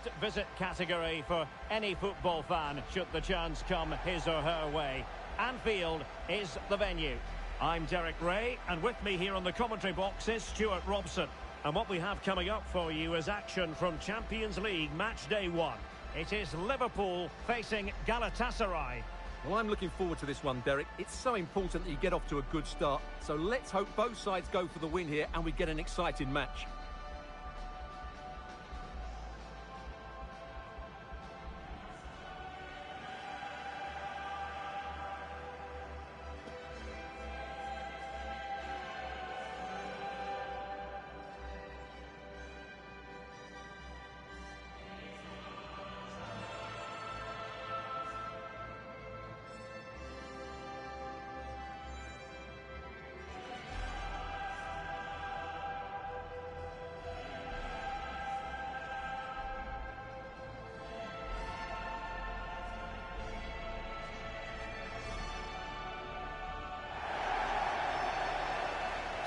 must-visit category for any football fan should the chance come his or her way. Anfield is the venue. I'm Derek Ray, and with me here on the commentary box is Stuart Robson. And what we have coming up for you is action from Champions League match day 1. It is Liverpool facing Galatasaray. Well, I'm looking forward to this one, Derek. It's so important that you get off to a good start. So let's hope both sides go for the win here and we get an exciting match.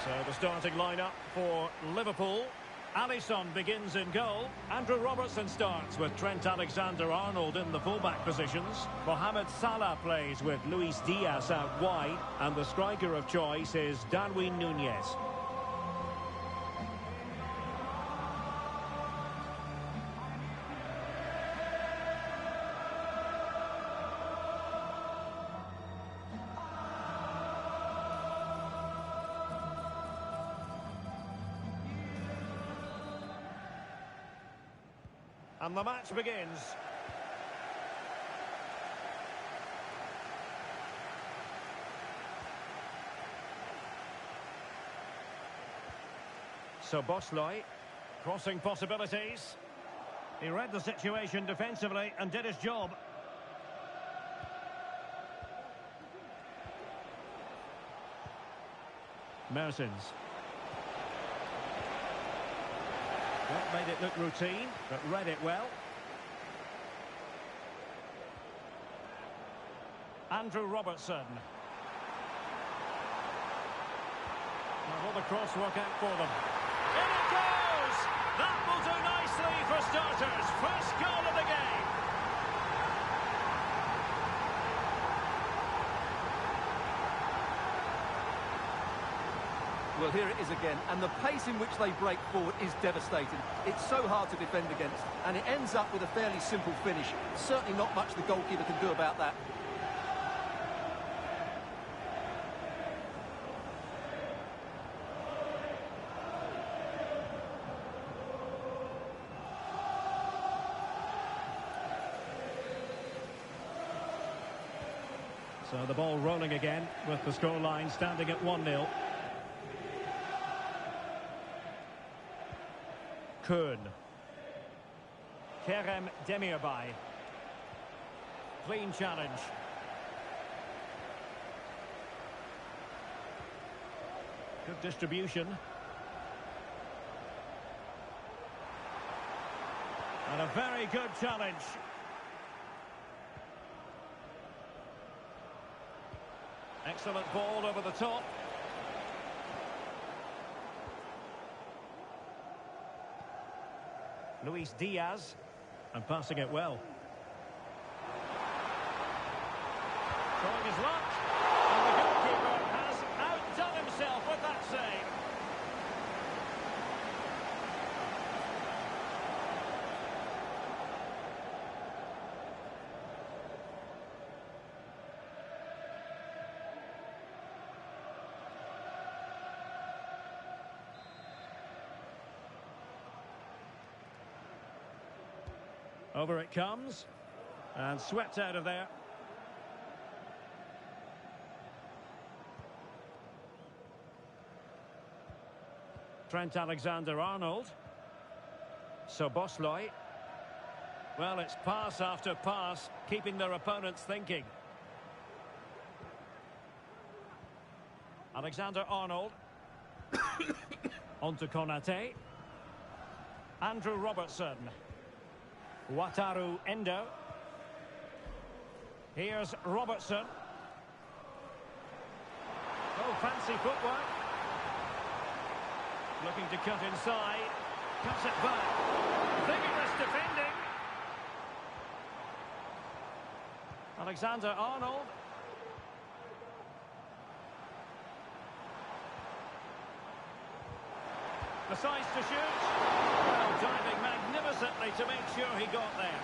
So the starting lineup for Liverpool. Alisson begins in goal. Andrew Robertson starts with Trent Alexander-Arnold in the fullback positions. Mohamed Salah plays with Luis Diaz out wide. And the striker of choice is Darwin Núñez. And the match begins. So Bosley, crossing possibilities. He read the situation defensively and did his job. Mertens. That made it look routine, but read it well. Andrew Robertson. Now will the cross work out for them? In it goes! That will do nicely for starters. First goal of the game. Well, here it is again, and the pace in which they break forward is devastating. It's so hard to defend against, and it ends up with a fairly simple finish. Certainly not much the goalkeeper can do about that. So the ball rolling again, with the scoreline standing at 1-0. Kuhn. Kerem Demirbay. Clean challenge. Good distribution. And a very good challenge. Excellent ball over the top. Luis Diaz, and passing it well. Showing his luck, and the goalkeeper has outdone himself with that save. Over it comes, and swept out of there. Trent Alexander-Arnold. So Bosley. Well, it's pass after pass, keeping their opponents thinking. Alexander-Arnold. On to Konate. Andrew Robertson. Wataru Endo. Here's Robertson. Oh, fancy footwork. Looking to cut inside. Cuts it back. Vigorous defending. Alexander-Arnold. Decides to shoot. Well, diving magnificently to make sure he got there.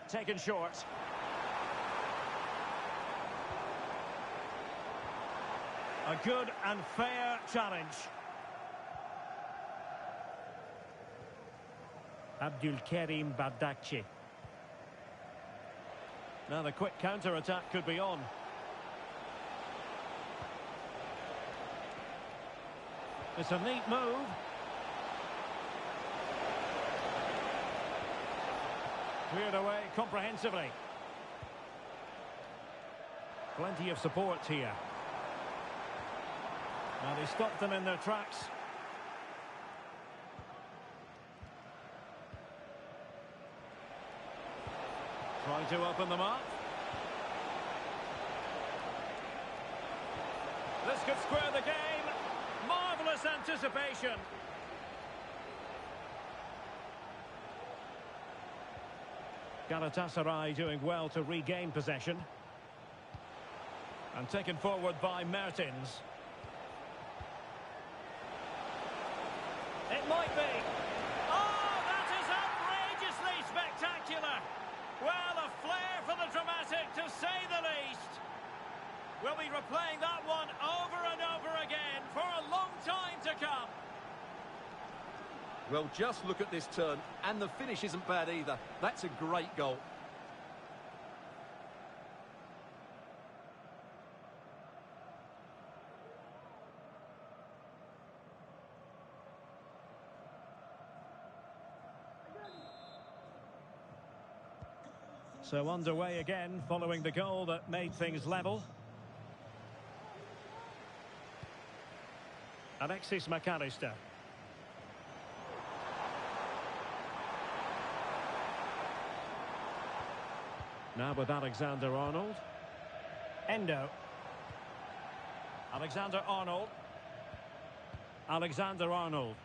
Taken short. A good and fair challenge. Abdulkarim Bardakci. Now the quick counter-attack could be on. It's a neat move. Cleared away comprehensively. Plenty of support here. Now they stopped them in their tracks. Trying to open them up. This could square the game. Marvellous anticipation. Galatasaray doing well to regain possession. And taken forward by Mertens. It might be. Oh, that is outrageously spectacular. Well, a flair for the dramatic, to say the least. We'll be replaying that one over and over again for a long time to come. Well, just look at this turn, and the finish isn't bad either. That's a great goal. So underway again, following the goal that made things level. Alexis McAllister. Now with Alexander-Arnold. Endo. Alexander-Arnold. Alexander-Arnold.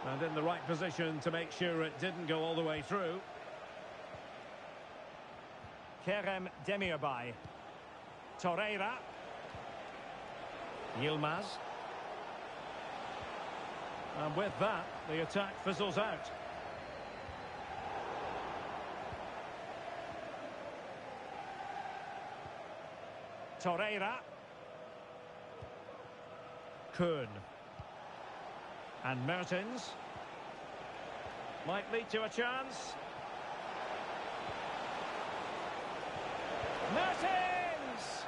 And in the right position to make sure it didn't go all the way through. Kerem Demirbay. Torreira. Yilmaz. And with that, the attack fizzles out. Torreira. Kuhn. And Mertens. Might lead to a chance. Mertens!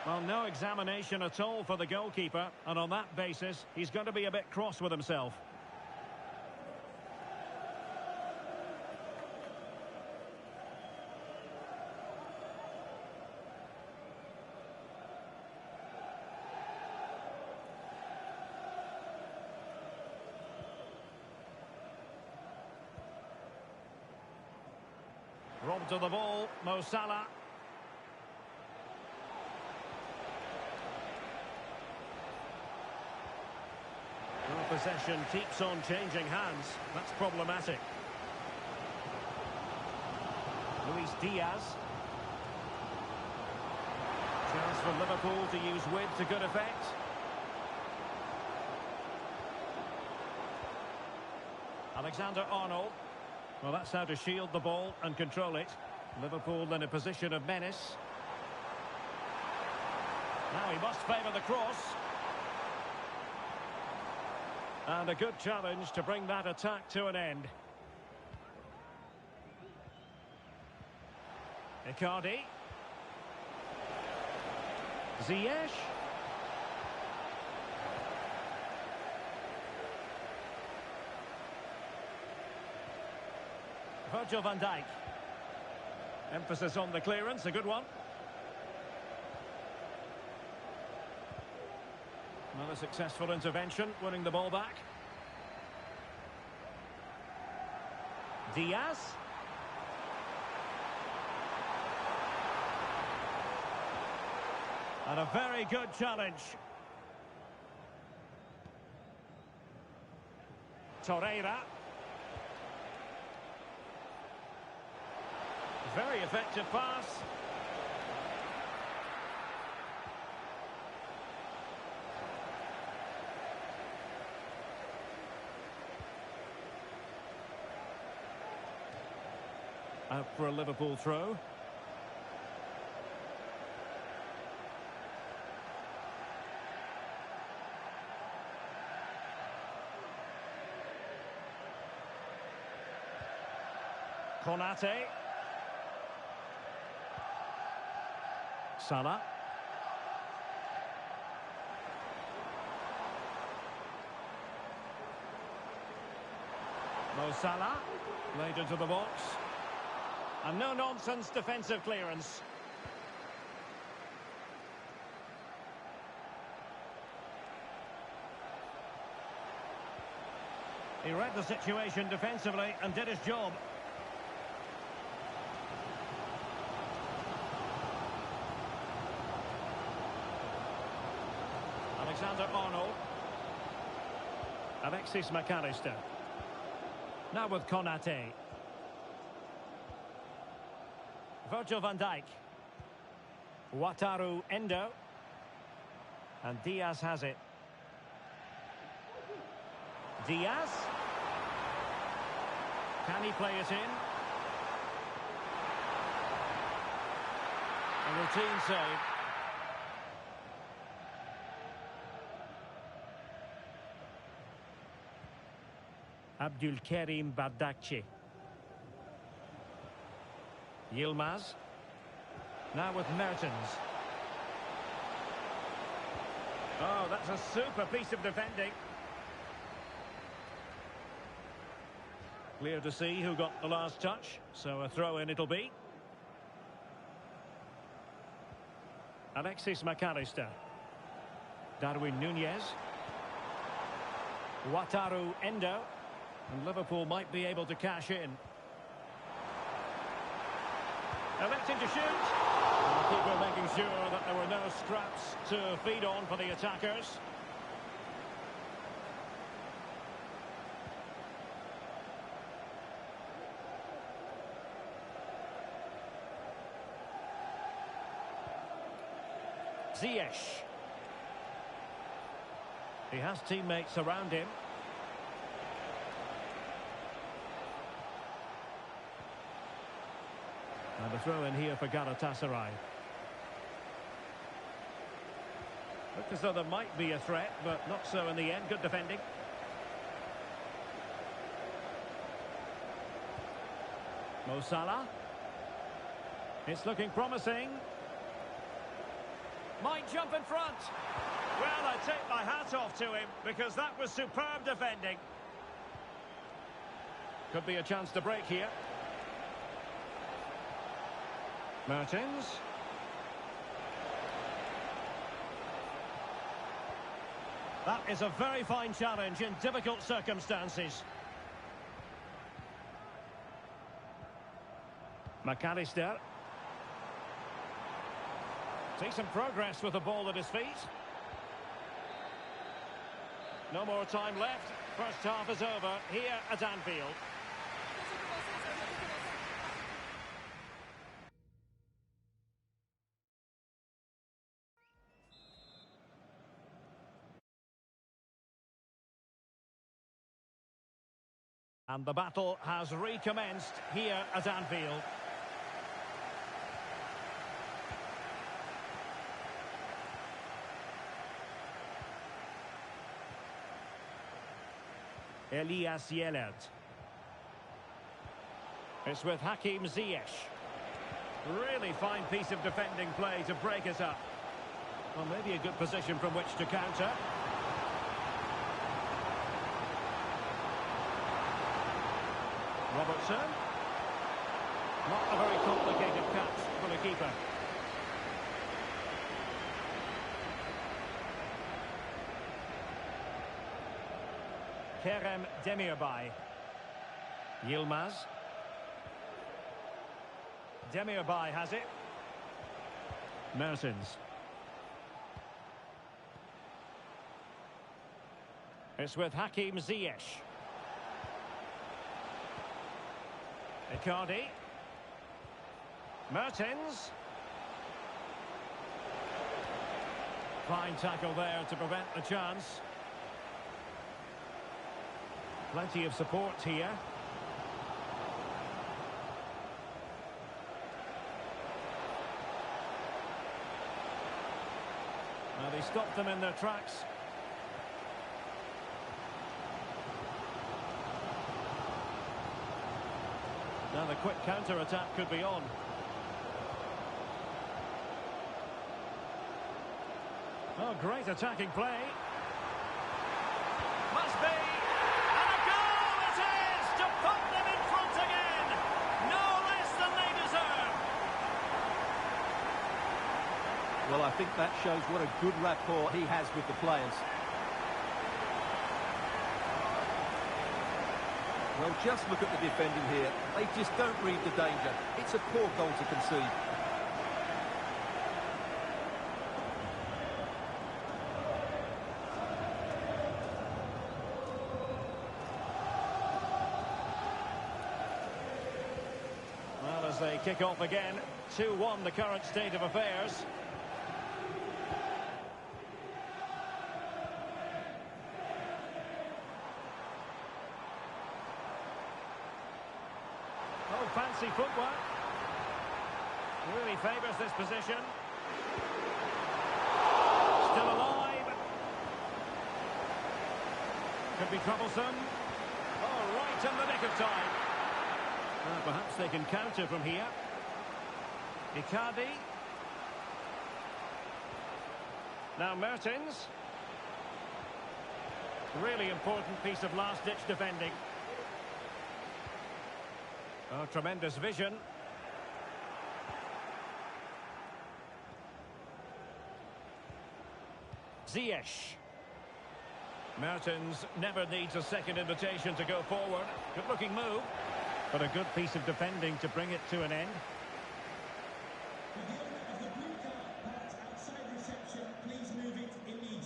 Well, no examination at all for the goalkeeper, and on that basis, he's going to be a bit cross with himself. Robbed to the ball, Mo Salah. Well, possession keeps on changing hands. That's problematic. Luis Diaz. Chance for Liverpool to use width to good effect. Alexander-Arnold. Well, that's how to shield the ball and control it. Liverpool in a position of menace. Now he must favour the cross. And a good challenge to bring that attack to an end. Icardi. Ziyech. Virgil van Dijk. Emphasis on the clearance, a good one. Well, a successful intervention, winning the ball back. Diaz. And a very good challenge. Torreira. Very effective pass. Out for a Liverpool throw. Konate. Salah. Mo Salah. Laid into the box. And no-nonsense defensive clearance. He read the situation defensively and did his job. Alexander-Arnold. Alexis McAllister. Now with Konate. Virgil van Dijk. Wataru Endo. And Diaz has it. Diaz. Can he play it in? A routine save. Abdulkarim Bardakci. Yilmaz. Now with Mertens. Oh, that's a super piece of defending. Clear to see who got the last touch, so a throw-in it'll be. Alexis McAllister. Darwin Núñez. Wataru Endo. And Liverpool might be able to cash in. Electing to shoot. And the keeper making sure that there were no scraps to feed on for the attackers. Ziyech. He has teammates around him. And a throw in here for Galatasaray. Looked as though there might be a threat, but not so in the end. Good defending. Mo Salah. It's looking promising. Might jump in front. Well, I take my hat off to him because that was superb defending. Could be a chance to break here. Mertens. That is a very fine challenge in difficult circumstances. McAllister. See some progress with the ball at his feet. No more time left. First half is over here at Anfield. And the battle has recommenced here at Anfield. Elias Yelert. It's with Hakim Ziyech. Really fine piece of defending play to break it up. Well, maybe a good position from which to counter. Robertson. Not a very complicated catch for the keeper. Kerem Demirbay. Yilmaz. Demirbay has it. Mertens. It's with Hakim Ziyech. Icardi. Mertens. Fine tackle there to prevent the chance. Plenty of support here. Now they stopped them in their tracks. Now the quick counter-attack could be on. Oh, great attacking play. Must be. And a goal it is to put them in front again. No less than they deserve. Well, I think that shows what a good rapport he has with the players. Well, just look at the defending here. They just don't read the danger. It's a poor goal to concede. Well, as they kick off again, 2-1 the current state of affairs. Oh, fancy footwork. Really favours this position. Still alive. Could be troublesome. Oh, right in the nick of time. Perhaps they can counter from here. Icardi. Now Mertens. Really important piece of last-ditch defending. Oh, tremendous vision. Ziyech. Mertens never needs a second invitation to go forward. Good-looking move, but a good piece of defending to bring it to an end.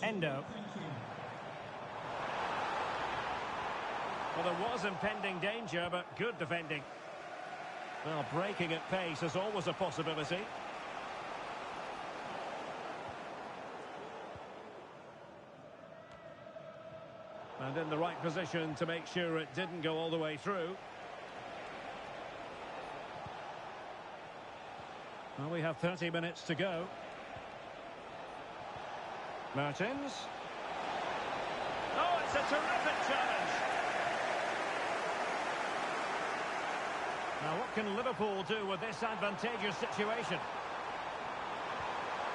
Endo. Well, there was impending danger, but good defending. Well, breaking at pace is always a possibility. And in the right position to make sure it didn't go all the way through. Well, we have 30 minutes to go. Mertens. Oh, it's a terrific challenge. Now, what can Liverpool do with this advantageous situation?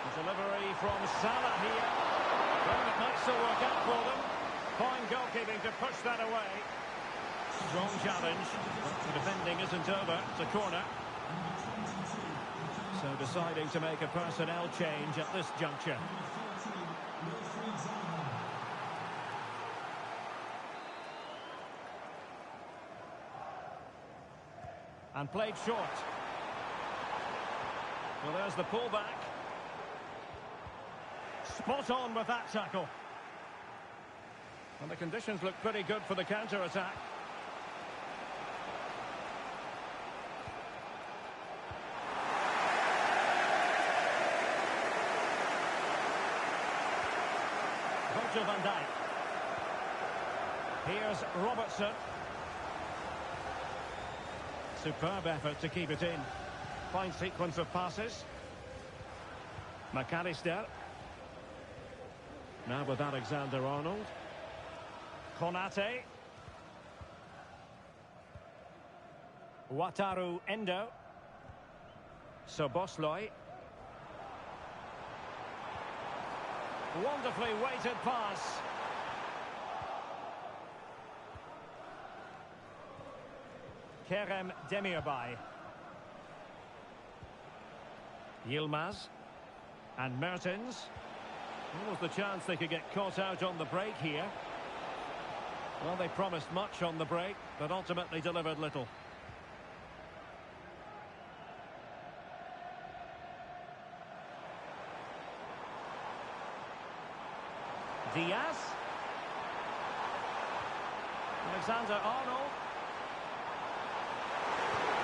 The delivery from Salah here. Well, it might still work out for them. Fine goalkeeping to push that away. Strong challenge. The defending isn't over. It's a corner. So deciding to make a personnel change at this juncture. And played short. Well, there's the pullback. Spot on with that tackle. And the conditions look pretty good for the counter-attack. Virgil van Dijk. Here's Robertson. Superb effort to keep it in. Fine sequence of passes. McAllister. Now with Alexander-Arnold. Konate. Wataru Endo. Szoboszlai. Wonderfully weighted pass. Kerem Demirbay. Yilmaz. And Mertens. What was the chance they could get caught out on the break here? Well, they promised much on the break, but ultimately delivered little. Diaz. Alexander-Arnold.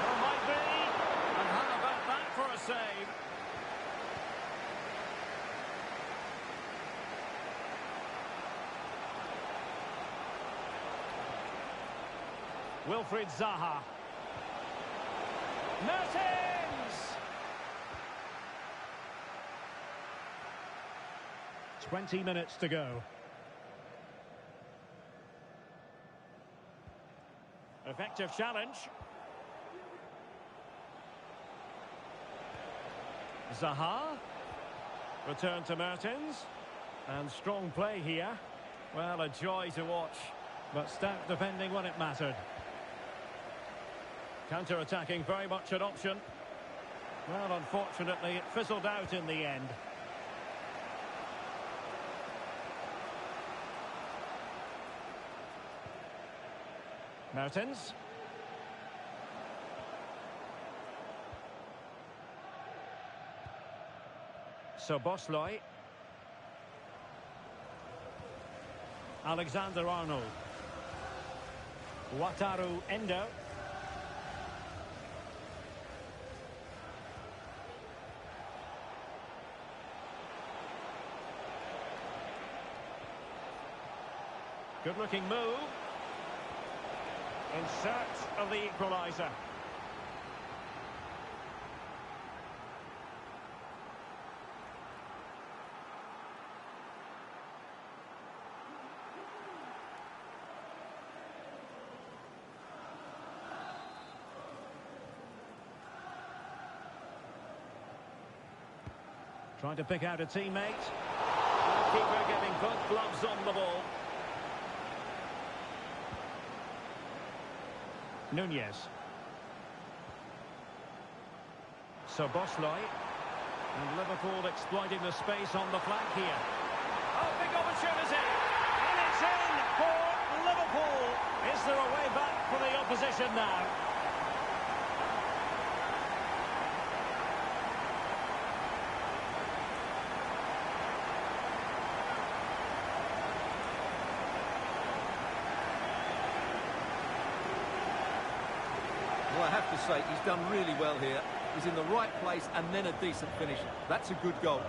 There might be. And how about that for a save? Wilfried Zaha. Mertens! 20 minutes to go. Effective challenge. Zaha. Return to Mertens. And strong play here. Well, a joy to watch. But stout defending when it mattered. Counter-attacking very much an option. Well, unfortunately, it fizzled out in the end. Mertens. Szoboszlai. Alexander-Arnold. Wataru Endo. Good-looking move. In search of the equaliser. Trying to pick out a teammate. Keeper getting both gloves on the ball. Nunez. Szoboszlai. And Liverpool exploiting the space on the flank here. Oh, big opportunity! And it's in for Liverpool! Is there a way back for the opposition now? Well, I have to say, he's done really well here. He's in the right place and then a decent finish. That's a good goal.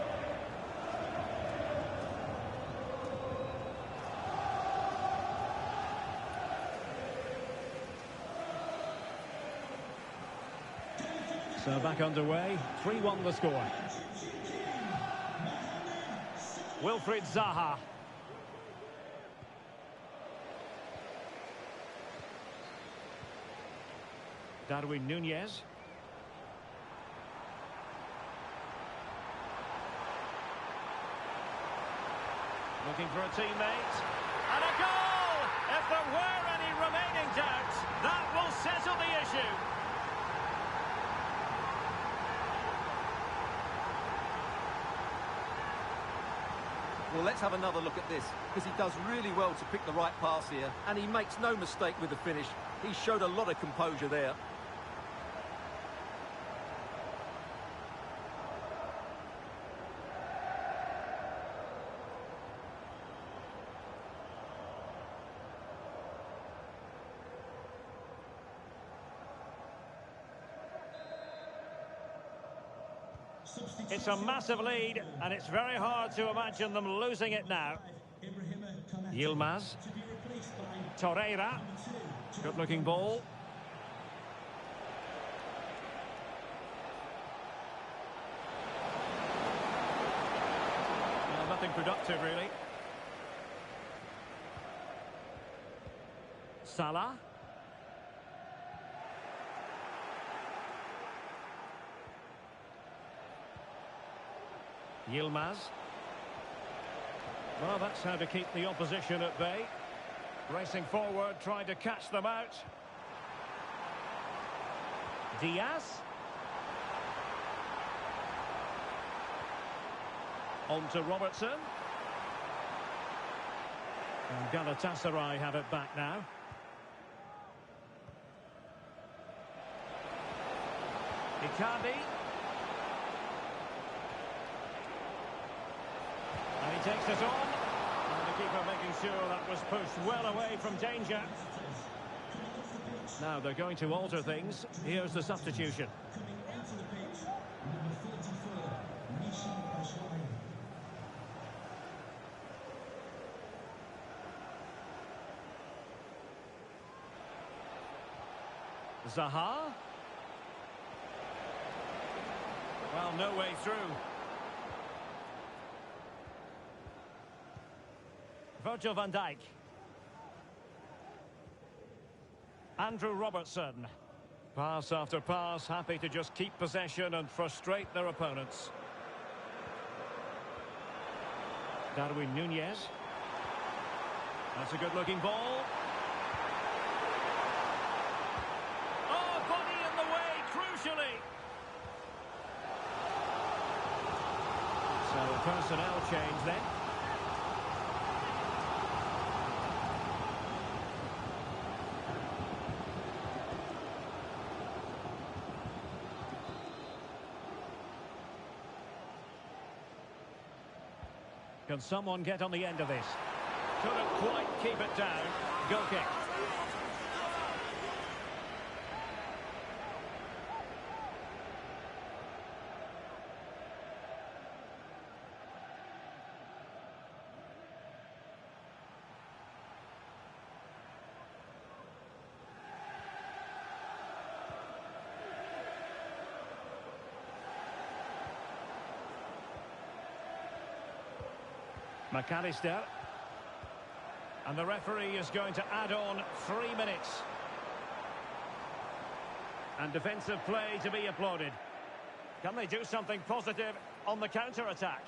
So back underway, 3-1 the score. Wilfried Zaha. Darwin Nunez. Looking for a teammate. And a goal! If there were any remaining doubts, that will settle the issue. Well, let's have another look at this, because he does really well to pick the right pass here, and he makes no mistake with the finish. He showed a lot of composure there. It's a massive lead, and it's very hard to imagine them losing it now. Yilmaz. Torreira. Good-looking ball. Well, nothing productive, really. Salah. Yilmaz. Well, that's how to keep the opposition at bay. Racing forward, trying to catch them out. Diaz. On to Robertson. And Galatasaray have it back now. Icardi. And he takes it on. And the keeper making sure that was pushed well away from danger. Now they're going to alter things. Here's the substitution. Zaha. Well, no way through. Virgil van Dijk. Andrew Robertson. Pass after pass, happy to just keep possession and frustrate their opponents. Darwin Núñez. That's a good-looking ball. Oh, body in the way, crucially. So a personnel change then. Can someone get on the end of this? Couldn't quite keep it down. Goal kick. McAllister. And the referee is going to add on 3 minutes. And defensive play to be applauded. Can they do something positive on the counter-attack?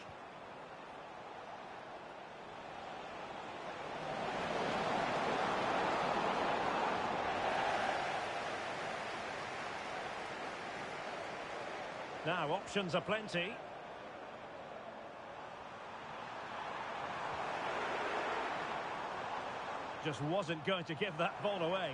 Now, options are plenty. Just wasn't going to give that ball away.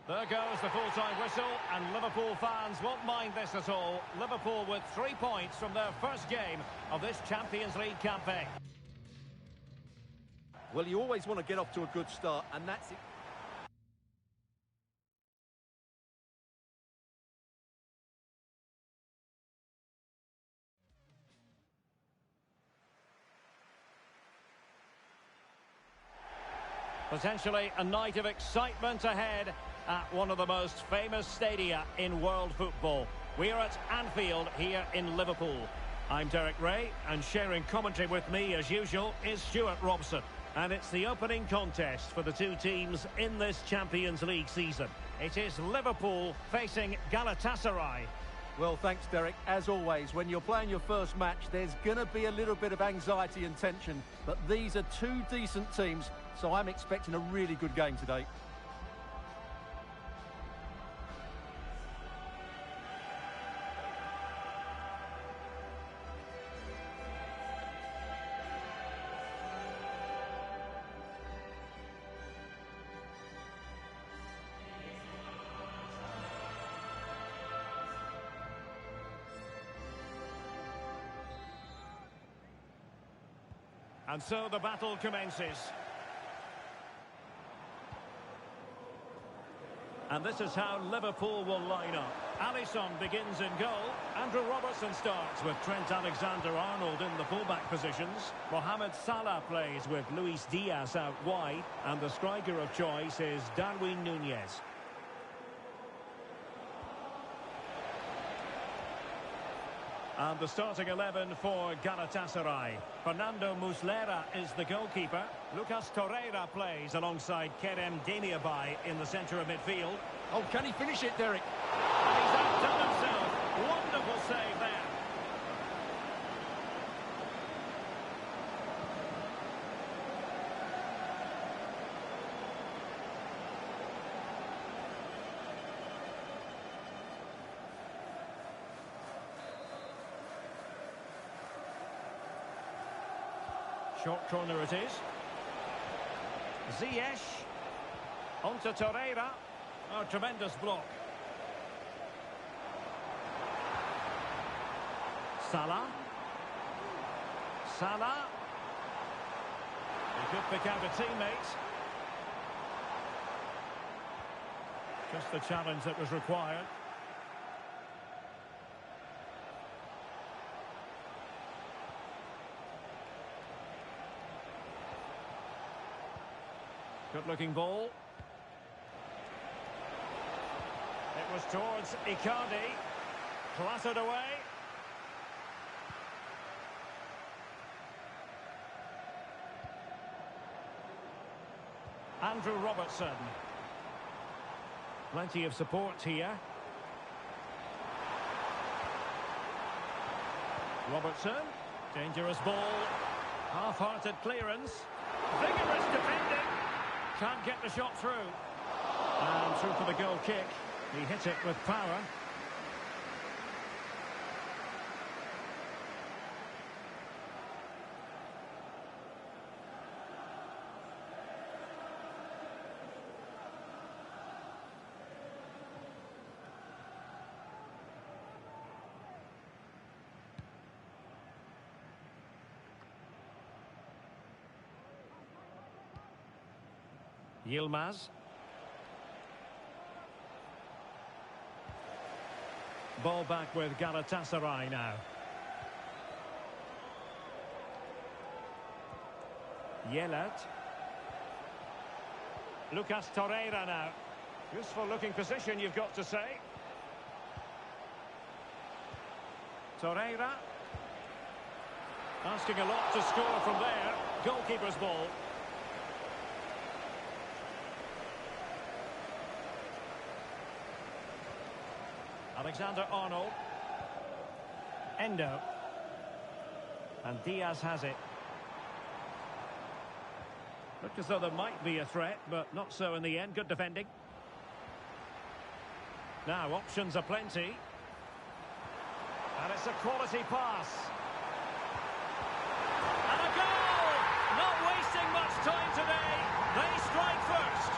There goes the full-time whistle, and Liverpool fans won't mind this at all. Liverpool with 3 points from their first game of this Champions League campaign. Well, you always want to get off to a good start, and that's it. Potentially a night of excitement ahead at one of the most famous stadia in world football. We're at Anfield here in Liverpool. I'm Derek Ray, and sharing commentary with me as usual is Stuart Robson. And it's the opening contest for the two teams in this Champions League season. It is Liverpool facing Galatasaray. Well, thanks, Derek. As always, when you're playing your first match, there's going to be a little bit of anxiety and tension. But these are two decent teams, so I'm expecting a really good game today. And so the battle commences. And this is how Liverpool will line up. Alisson begins in goal. Andrew Robertson starts with Trent Alexander-Arnold in the fullback positions. Mohamed Salah plays with Luis Diaz out wide. And the striker of choice is Darwin Núñez. And the starting 11 for Galatasaray. Fernando Muslera is the goalkeeper. Lucas Torreira plays alongside Kerem Demirbay in the centre of midfield. Oh, can he finish it, Derek? And he's outdone himself. Wonderful save there. Short corner it is. Ziyech. Onto Torreira. Oh, tremendous block. Salah. Salah. He could pick out a teammate. Just the challenge that was required. Good-looking ball. It was towards Icardi. Clattered away. Andrew Robertson. Plenty of support here. Robertson. Dangerous ball. Half-hearted clearance. Vigorous defending. Can't get the shot through. And through for the goal kick. He hit it with power. Yilmaz. Ball back with Galatasaray now. Yelet. Lucas Torreira now. Useful looking position, you've got to say. Torreira. Asking a lot to score from there. Goalkeeper's ball. Alexander-Arnold. Endo. And Diaz has it. Looked as though there might be a threat, but not so in the end. Good defending. Now, options are plenty. And it's a quality pass. And a goal! Not wasting much time today. They strike first.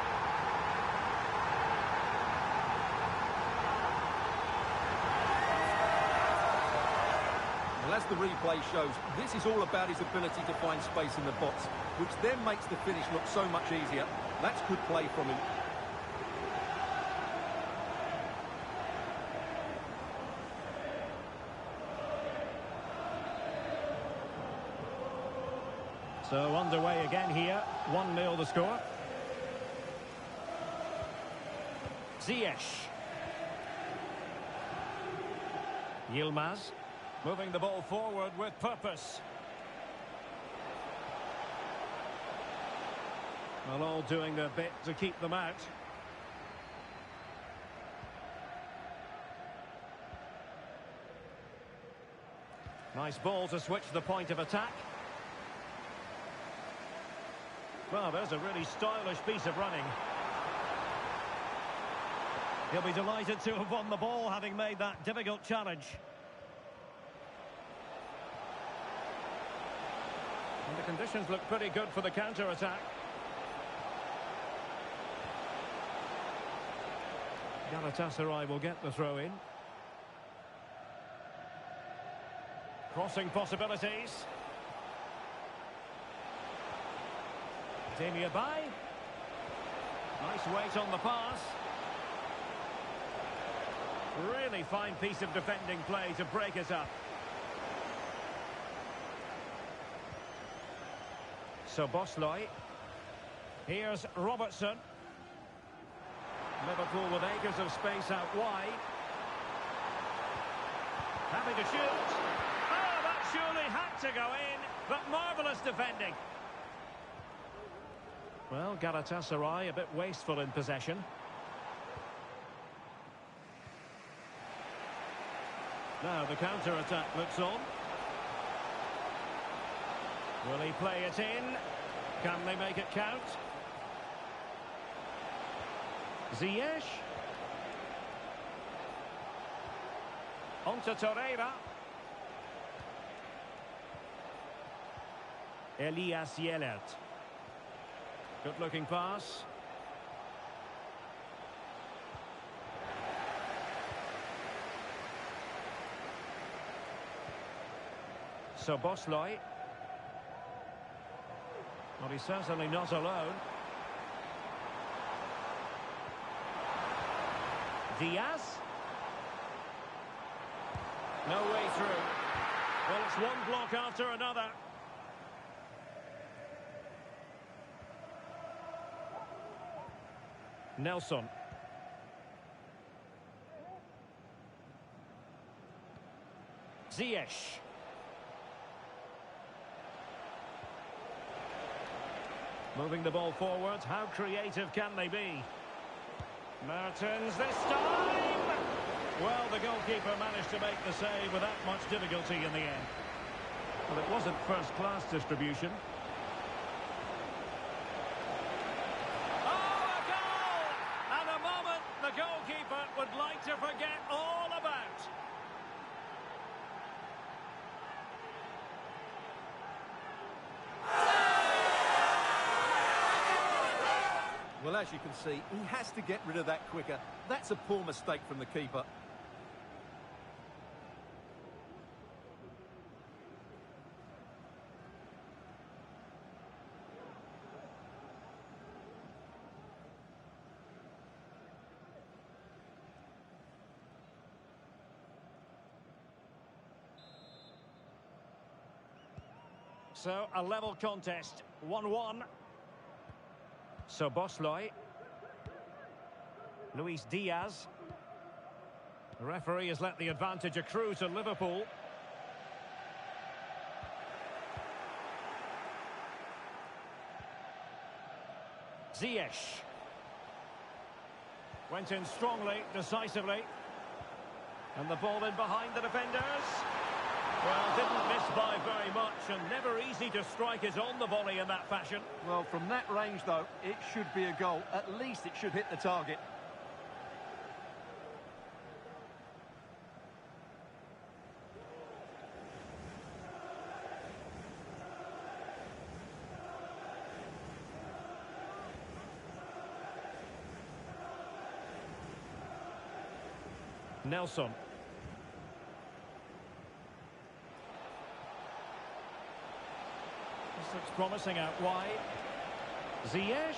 Well, as the replay shows, this is all about his ability to find space in the box, which then makes the finish look so much easier. That's good play from him. So underway again here. 1-0 the score. Ziyech. Yilmaz. Moving the ball forward with purpose. Well, all doing their bit to keep them out. Nice ball to switch the point of attack. Well, there's a really stylish piece of running. He'll be delighted to have won the ball, having made that difficult challenge. And the conditions look pretty good for the counter-attack. Galatasaray will get the throw-in. Crossing possibilities. Demi Bay. Nice weight on the pass. Really fine piece of defending play to break it up. So Bosloy. Here's Robertson. Liverpool with acres of space out wide. Happy to shoot. Oh, that surely had to go in, but marvellous defending. Well, Galatasaray a bit wasteful in possession. Now the counter-attack looks on. Will he play it in? Can they make it count? Ziyech. Onto Torreira. Elias Yelert. Good-looking pass. So Bosloy. Well, he's certainly not alone. Diaz. No way through. Well, it's one block after another. Nelson. Ziyech. Moving the ball forwards. How creative can they be? Mertens this time! Well, the goalkeeper managed to make the save without much difficulty in the end. Well, it wasn't first-class distribution. Oh, a goal! And a moment the goalkeeper would like to forget all about. Well, as you can see, he has to get rid of that quicker. That's a poor mistake from the keeper. So, a level contest, 1-1. So Bosloy. Luis Diaz. The referee has let the advantage accrue to Liverpool. Ziyech. Went in strongly, decisively. And the ball in behind the defenders. Well, didn't miss by very much, and never easy to strike it on the volley in that fashion. Well, from that range, though, it should be a goal. At least it should hit the target. Nelson. This looks promising out wide. Ziyech.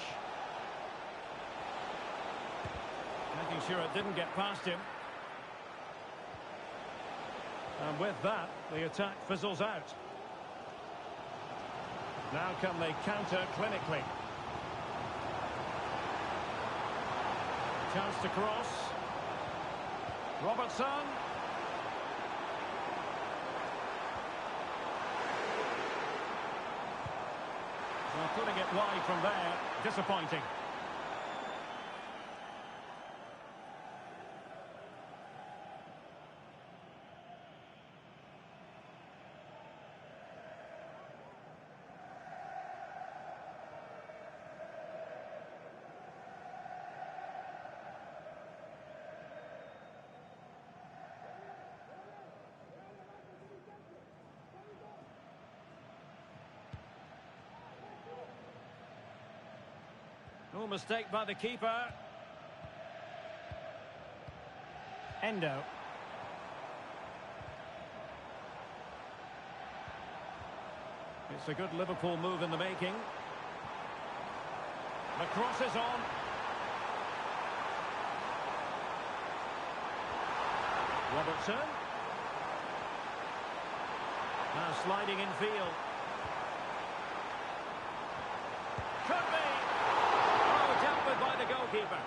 Making sure it didn't get past him. And with that, the attack fizzles out. Now can they counter clinically? Chance to cross. Robertson. Well, putting it wide from there, disappointing. No mistake by the keeper. Endo. It's a good Liverpool move in the making. The cross is on. Robertson. Now sliding in field. Could be. Dealt with by the goalkeeper.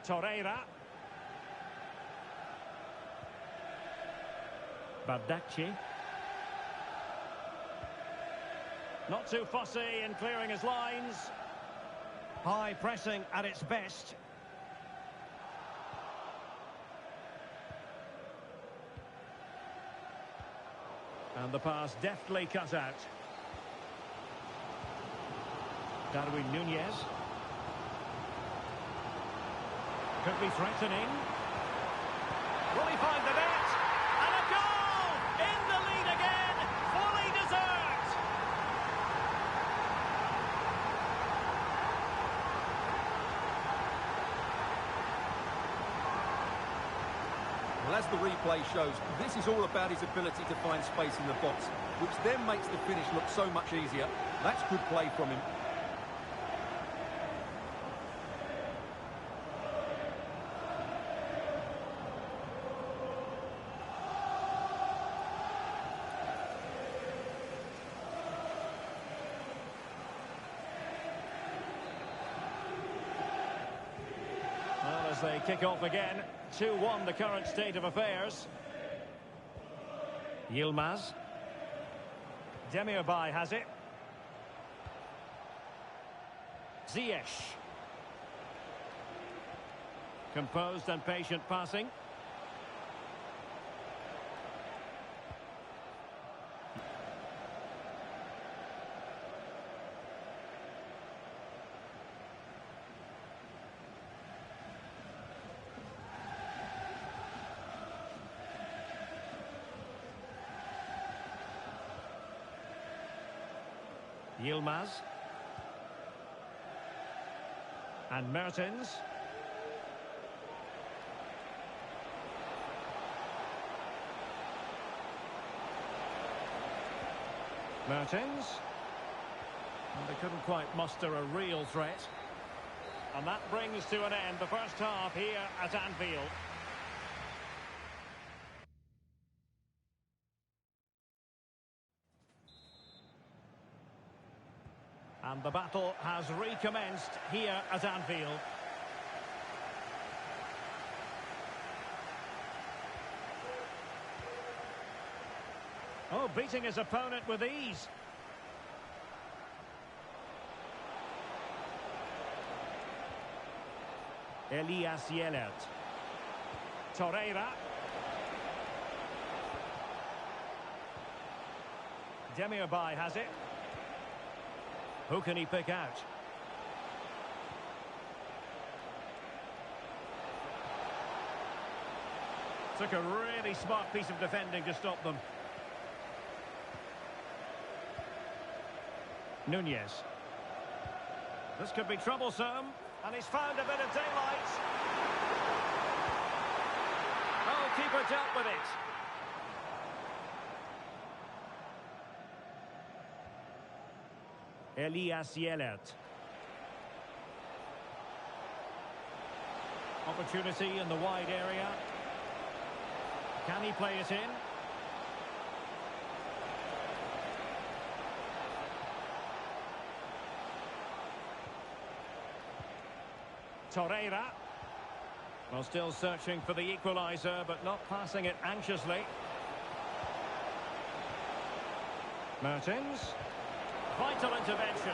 Torreira. Bardacci. Not too fussy in clearing his lines. High pressing at its best. And the pass deftly cut out. Darwin Nunez. Could be threatening. Will he find the net? And a goal! In the lead again! Fully deserved! Well, as the replay shows, this is all about his ability to find space in the box, which then makes the finish look so much easier. That's good play from him. Well, as they kick off again, 2-1 the current state of affairs. Yilmaz. Demirbay has it. Ziyech. Composed and patient passing. Yilmaz. And Mertens. Mertens. And they couldn't quite muster a real threat. And that brings to an end the first half here at Anfield. And the battle has recommenced here at Anfield. Oh, beating his opponent with ease. Elias Yelert. Torreira. Demirbay has it. Who can he pick out? Took a really smart piece of defending to stop them. Nunez. This could be troublesome, and he's found a bit of daylight. Oh, keeper dealt with it. Elias Yelert. Opportunity in the wide area. Can he play it in? Torreira. Well, still searching for the equaliser, but not passing it anxiously. Mertens. Vital intervention.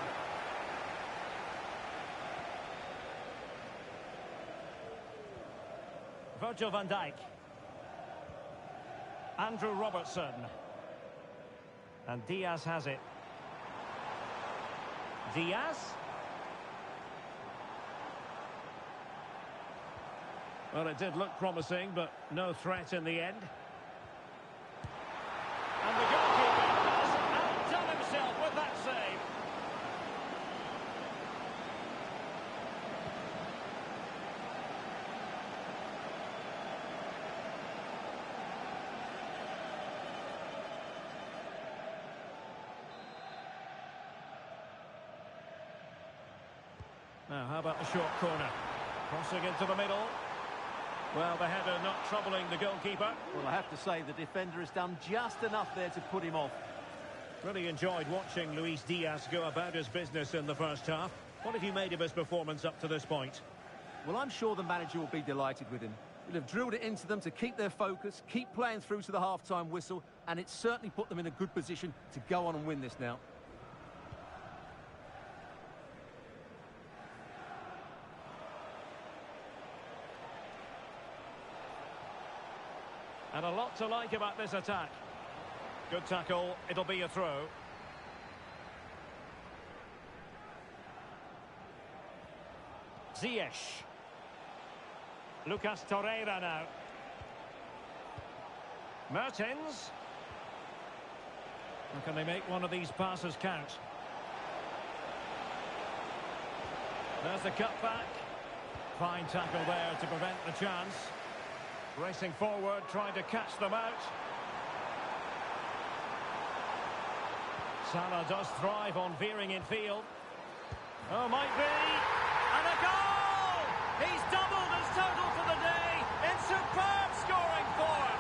Virgil van Dijk. Andrew Robertson. And Diaz has it. Diaz. Well, it did look promising, but no threat in the end. And the goalkeeper has outdone himself with that save. Now, how about the short corner? Crossing into the middle. Well, the header not troubling the goalkeeper. Well, I have to say, the defender has done just enough there to put him off. Really enjoyed watching Luis Diaz go about his business in the first half. What have you made of his performance up to this point? Well, I'm sure the manager will be delighted with him. He'll have drilled it into them to keep their focus, keep playing through to the half-time whistle, and it's certainly put them in a good position to go on and win this now. And a lot to like about this attack. Good tackle, it'll be a throw. Ziyech. Lucas Torreira now. Mertens. Or can they make one of these passes count? There's the cutback. Fine tackle there to prevent the chance. Racing forward, trying to catch them out. Salah does thrive on veering in field. Oh, might be. And a goal! He's doubled his total for the day in superb scoring form.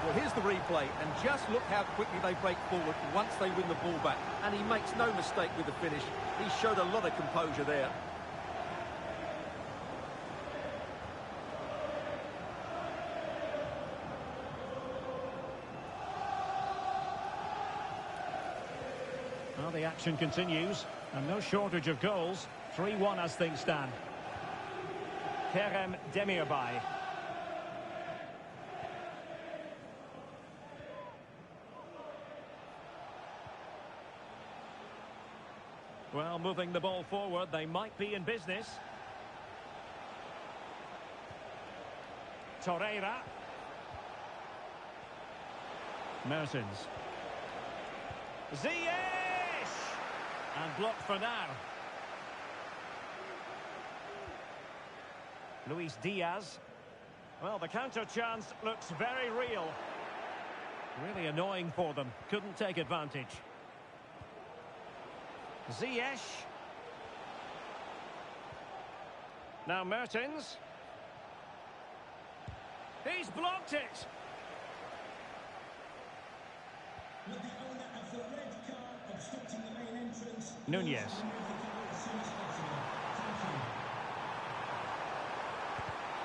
Well, here's the replay, and just look how quickly they break forward once they win the ball back. And he makes no mistake with the finish. He showed a lot of composure there. Well, the action continues, and no shortage of goals. 3-1 as things stand. Kerem Demirbay. Well, moving the ball forward, they might be in business. Torreira. Mertens. Ziyech! And blocked for now. Luis Diaz. Well, the counter chance looks very real. Really annoying for them. Couldn't take advantage. Ziyech. Now Mertens. He's blocked it. With the owner of the red car obstructing the main entrance. Nunez.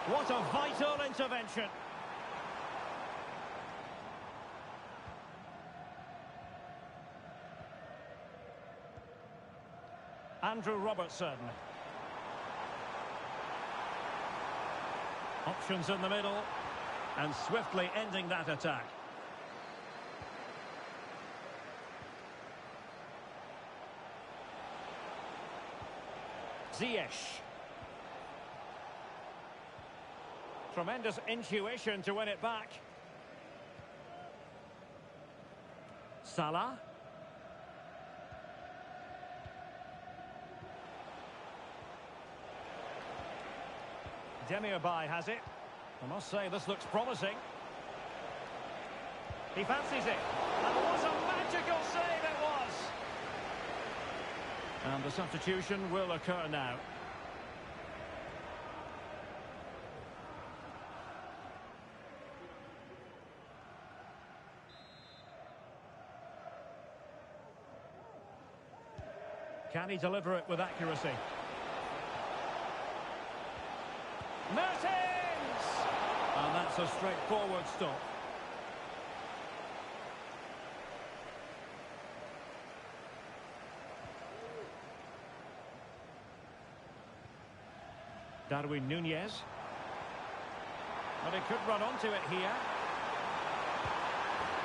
What a vital intervention. Andrew Robertson. Options in the middle. And swiftly ending that attack. Ziyech. Tremendous intuition to win it back. Salah. Demirbay has it. I must say, this looks promising. He fancies it. And what a magical save it was! And the substitution will occur now. Can he deliver it with accuracy? Mertens! And that's a straightforward stop. Darwin Nunez. But he could run onto it here.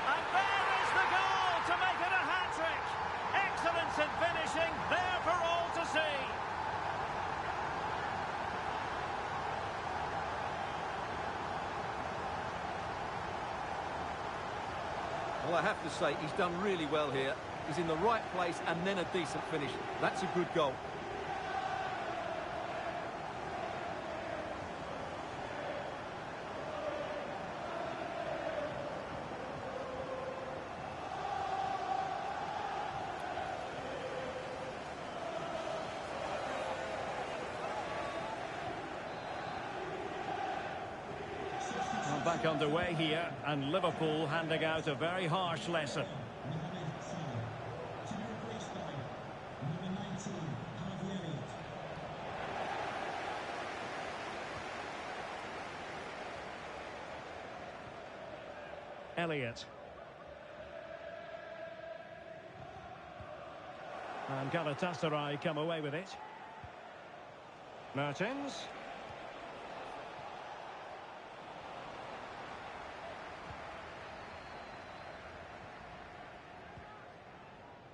And there is the goal to make it a hat-trick! Excellence in finishing, there for all to see. Well, I have to say, he's done really well here. He's in the right place and then a decent finish. That's a good goal. Back underway here, and Liverpool handing out a very harsh lesson. Elliott. And Galatasaray come away with it. Mertens.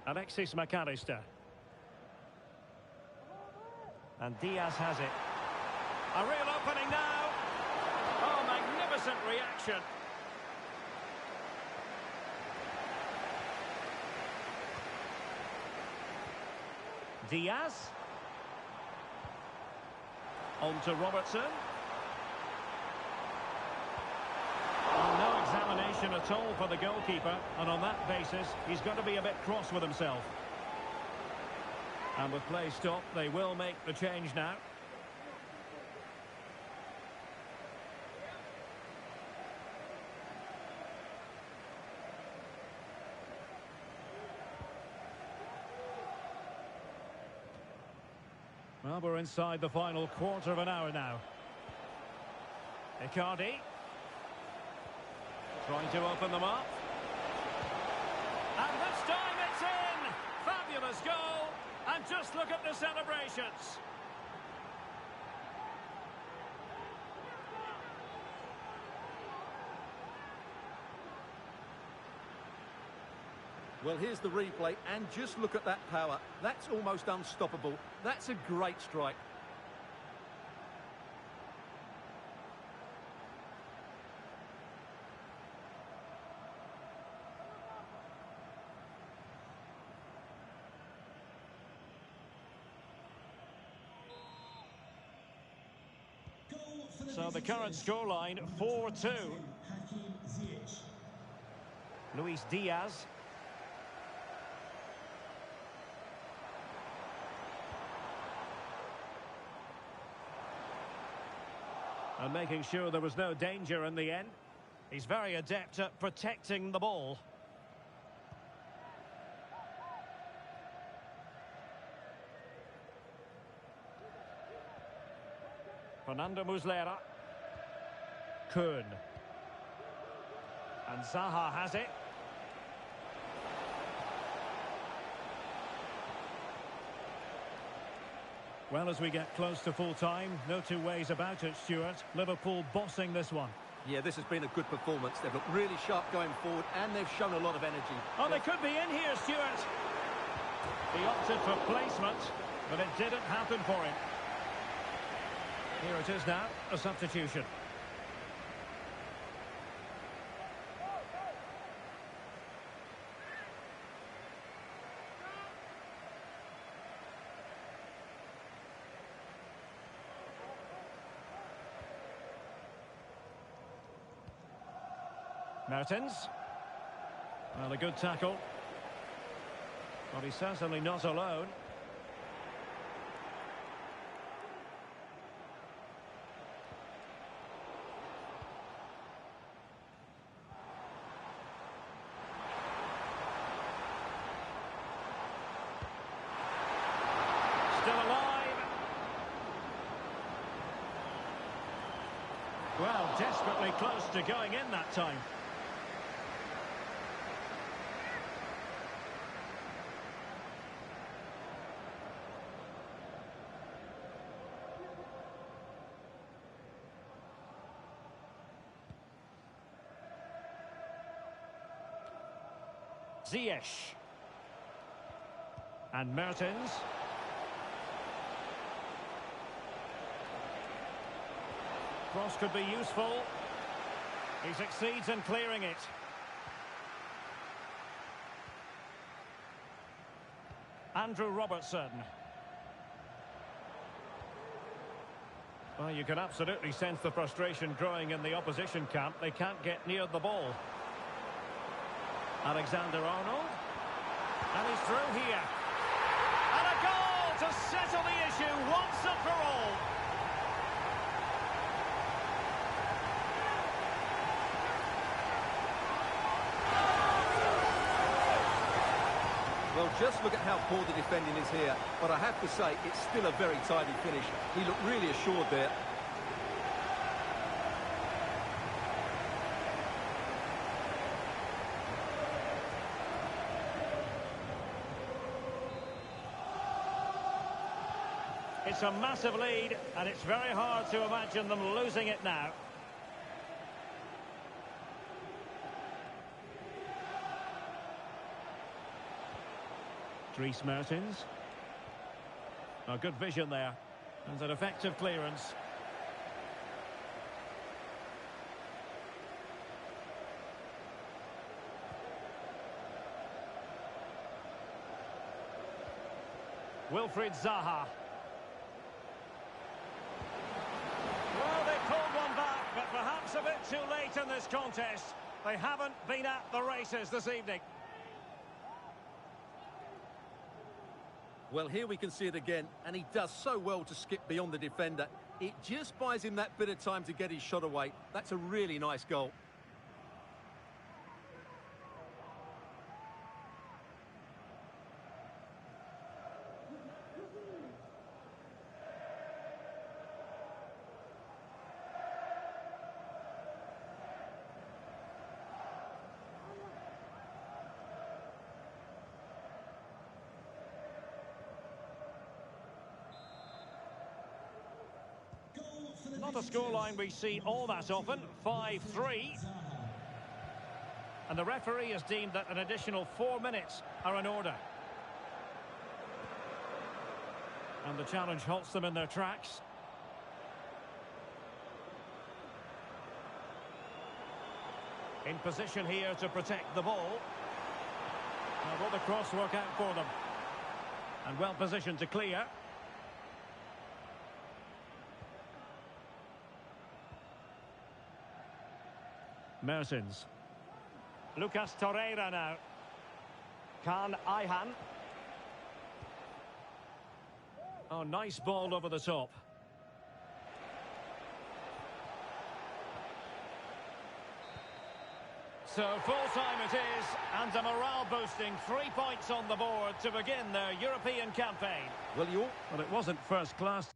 Alexis McAllister. And Diaz has it. A real opening now. Oh, magnificent reaction. Diaz. On to Robertson. Oh, no examination at all for the goalkeeper, and on that basis, he's got to be a bit cross with himself. And with play stopped, they will make the change now. Well, we're inside the final quarter of an hour now. Icardi. Trying to open them up. And this time it's in! Fabulous goal! And just look at the celebrations. Well, here's the replay, and just look at that power. That's almost unstoppable. That's a great strike. So the current scoreline, 4-2. Luis Diaz. And making sure there was no danger in the end. He's very adept at protecting the ball. Fernando Muslera. Kuhn. And Zaha has it. Well, as we get close to full time, no two ways about it, Stuart. Liverpool bossing this one. Yeah, this has been a good performance. They've looked really sharp going forward, and they've shown a lot of energy. Oh, they could be in here, Stuart. He opted for placement, but it didn't happen for him. Here it is now, a substitution. Mertens. Well, a good tackle. But he's certainly not alone. Still alive. Well, desperately close to going in that time. Ziyech. And Mertens. Cross could be useful. He succeeds in clearing it. Andrew Robertson. Well, you can absolutely sense the frustration growing in the opposition camp. They can't get near the ball. Alexander-Arnold. And he's through here. And a goal to settle the issue once and for all. Well, just look at how poor the defending is here. But I have to say, it's still a very tidy finish. He looked really assured there. It's a massive lead, and it's very hard to imagine them losing it now. Dries Mertens. A good vision there. And an effective clearance. Wilfried Zaha. Well, they pulled one back, but perhaps a bit too late in this contest. They haven't been at the races this evening. Well, here we can see it again, and he does so well to skip beyond the defender. It just buys him that bit of time to get his shot away. That's a really nice goal. Not a scoreline we see all that often, 5-3. And the referee has deemed that an additional 4 minutes are in order. And the challenge halts them in their tracks. In position here to protect the ball. Now will the cross work out for them? And well positioned to clear. Mertens. Lucas Torreira now. Kaan Ayhan. Oh, nice ball over the top. So full-time it is, and a morale-boosting 3 points on the board to begin their European campaign. Well, it wasn't first class.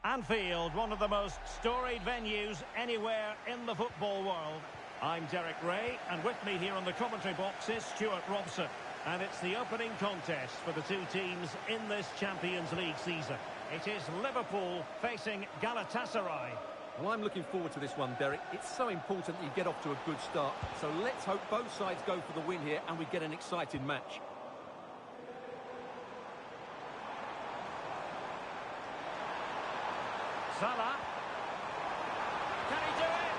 Anfield, one of the most storied venues anywhere in the football world. I'm Derek Ray, and with me here on the commentary box is Stuart Robson. And it's the opening contest for the two teams in this Champions League season. It is Liverpool facing Galatasaray. Well, I'm looking forward to this one, Derek. It's so important that you get off to a good start. So let's hope both sides go for the win here and we get an exciting match. Salah. Can he do it?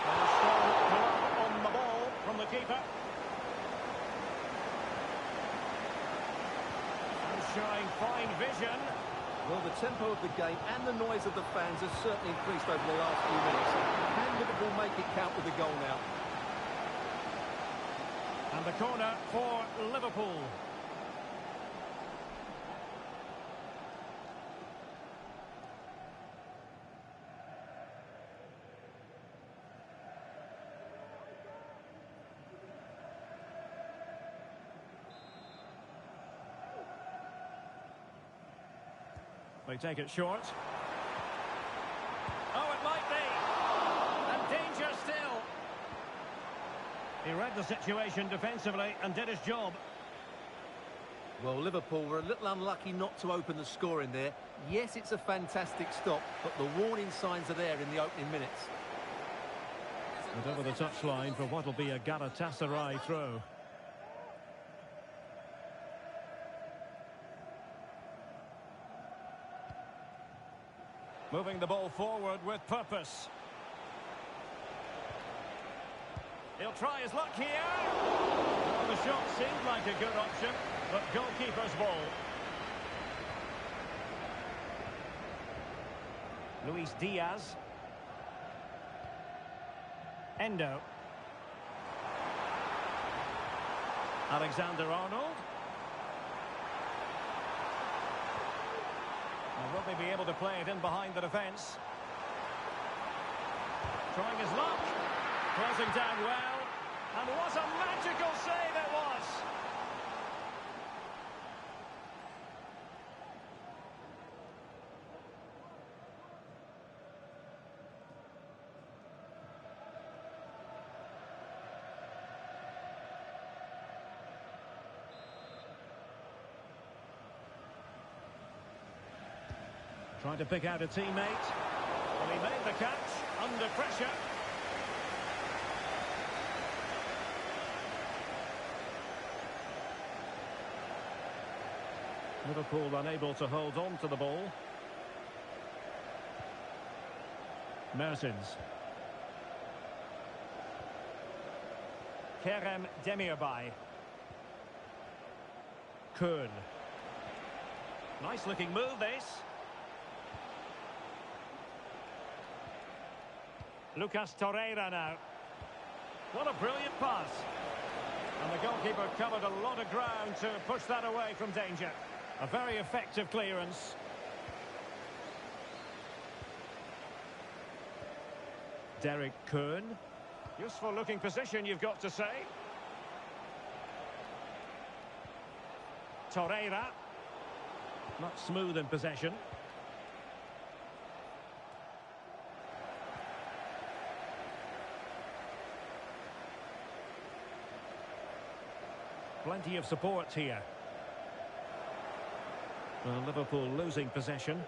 And a strong glove on the ball from the keeper. And showing fine vision. Well, the tempo of the game and the noise of the fans has certainly increased over the last few minutes. Can Liverpool make it count with a goal now? And the corner for Liverpool. They take it short. Oh, it might be. And danger still. He read the situation defensively and did his job. Well, Liverpool were a little unlucky not to open the score in there. Yes, it's a fantastic stop, but the warning signs are there in the opening minutes. And over the touchline for what will be a Galatasaray throw. Moving the ball forward with purpose. He'll try his luck here. Well, the shot seemed like a good option, but goalkeeper's ball. Luis Diaz. Endo. Alexander-Arnold. Will they be able to play it in behind the defence? Trying his luck. Closing down well. And what a magical save it was! Trying to pick out a teammate. Well, he made the catch under pressure. Liverpool unable to hold on to the ball. Mertens. Kerem Demirbay. Kuhn. Nice looking move this. Lucas Torreira now. What a brilliant pass. And the goalkeeper covered a lot of ground to push that away from danger. A very effective clearance. Derek Kuhn. Useful looking position, you've got to say. Torreira. Not smooth in possession. Plenty of support here. Well, Liverpool losing possession.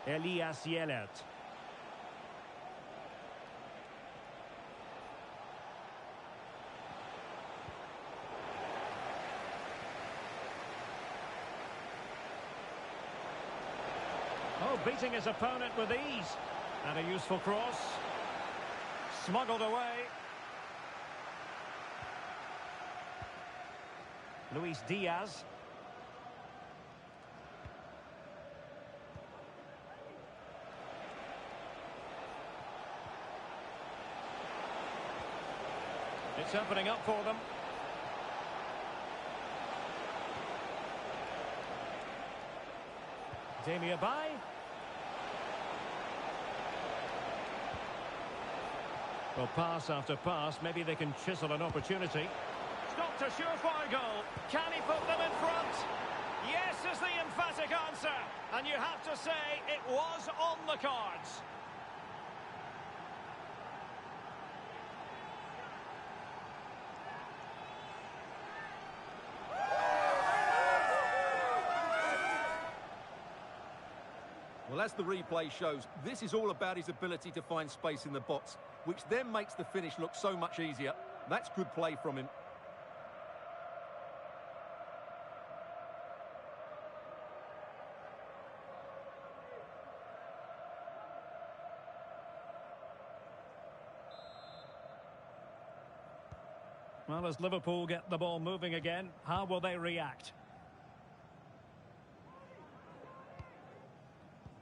Elias Yelert. Oh, beating his opponent with ease. And a useful cross. Smuggled away. Luis Diaz. It's opening up for them. Demirbay. Well, pass after pass, maybe they can chisel an opportunity. Stopped a surefire goal. Can he put them in front? Yes is the emphatic answer. And you have to say it was on the cards. Well, as the replay shows, this is all about his ability to find space in the box, which then makes the finish look so much easier. That's good play from him. Well, as Liverpool get the ball moving again, how will they react?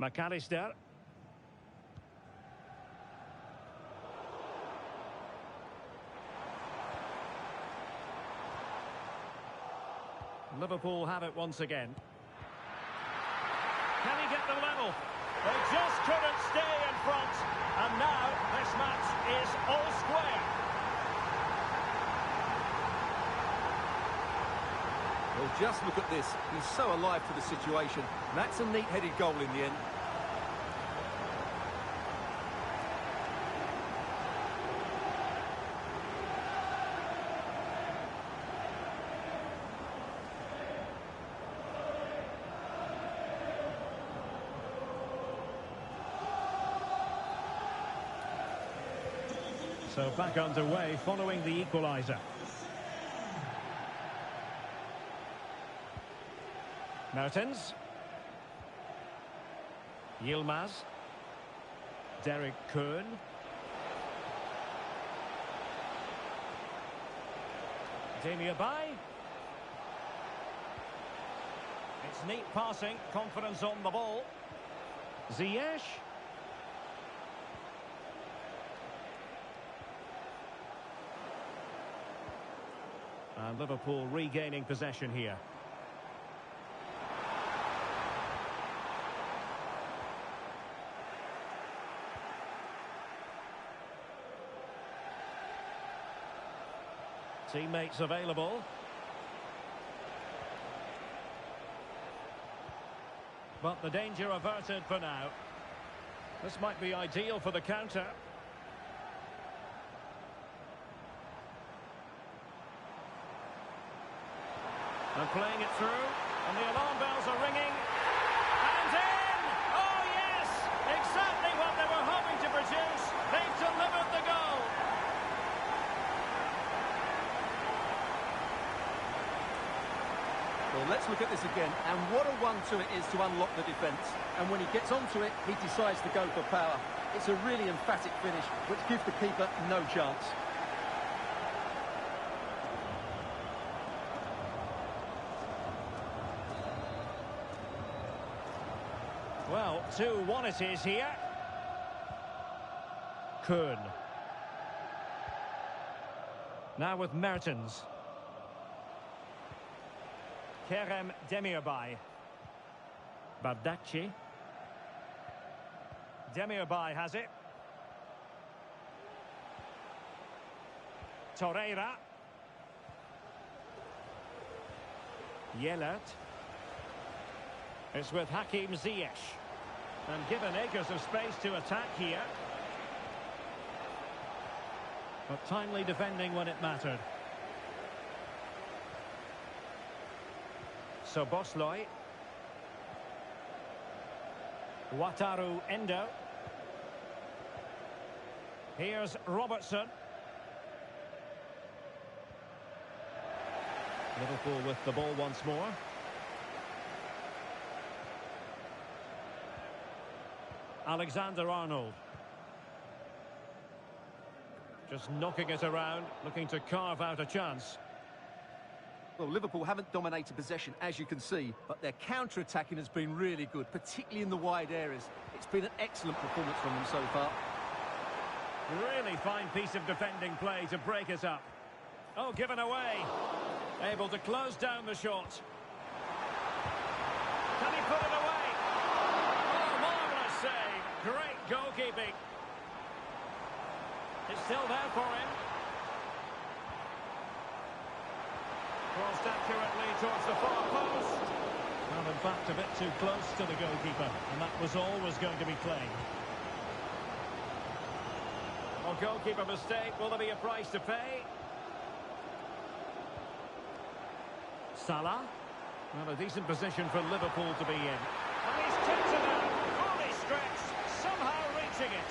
McAllister. Liverpool have it once again. Can he get the level? They just couldn't stay in front. And now this match is all square. Well, just look at this. He's so alive to the situation. That's a neat-headed goal in the end. So back underway following the equaliser. Mertens. Yilmaz. Derek Kuhn. Demirbay. It's neat passing, confidence on the ball. Ziyech. And Liverpool regaining possession here. Teammates available. But the danger averted for now. This might be ideal for the counter. And playing it through, and the alarm bells are ringing. And in! Oh yes! Exactly what they were hoping to produce. They've delivered the goal. Well, let's look at this again, and what a one-two it is to unlock the defence. And when he gets onto it, he decides to go for power. It's a really emphatic finish, which gives the keeper no chance. Well, 2-1 it is here. Kuhn. Now with Mertens. Kerem Demirbay. Bardacci. Demirbay has it. Torreira. Yelert. It's with Hakim Ziyech. And given acres of space to attack here. But timely defending when it mattered. So Bosloi. Wataru Endo. Here's Robertson. Liverpool with the ball once more. Alexander-Arnold. Just knocking it around, looking to carve out a chance. Well, Liverpool haven't dominated possession, as you can see, but their counter-attacking has been really good, particularly in the wide areas. It's been an excellent performance from them so far. Really fine piece of defending play to break it up. Oh, given away. Able to close down the shot. Can he put it away? Oh, marvellous save. Great goalkeeping. It's still there for him. Crossed accurately towards the far post. Well, in fact, a bit too close to the goalkeeper, and that was always going to be claimed. Well, goalkeeper mistake. Will there be a price to pay? Salah. Well, a decent position for Liverpool to be in. And he's tipped it out. Fully stretched. Somehow reaching it.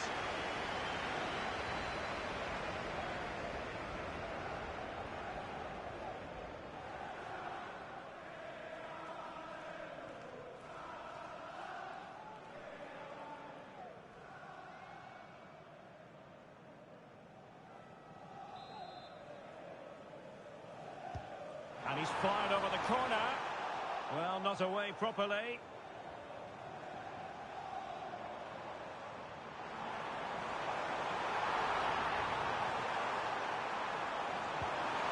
And he's fired over the corner. Well, not away properly.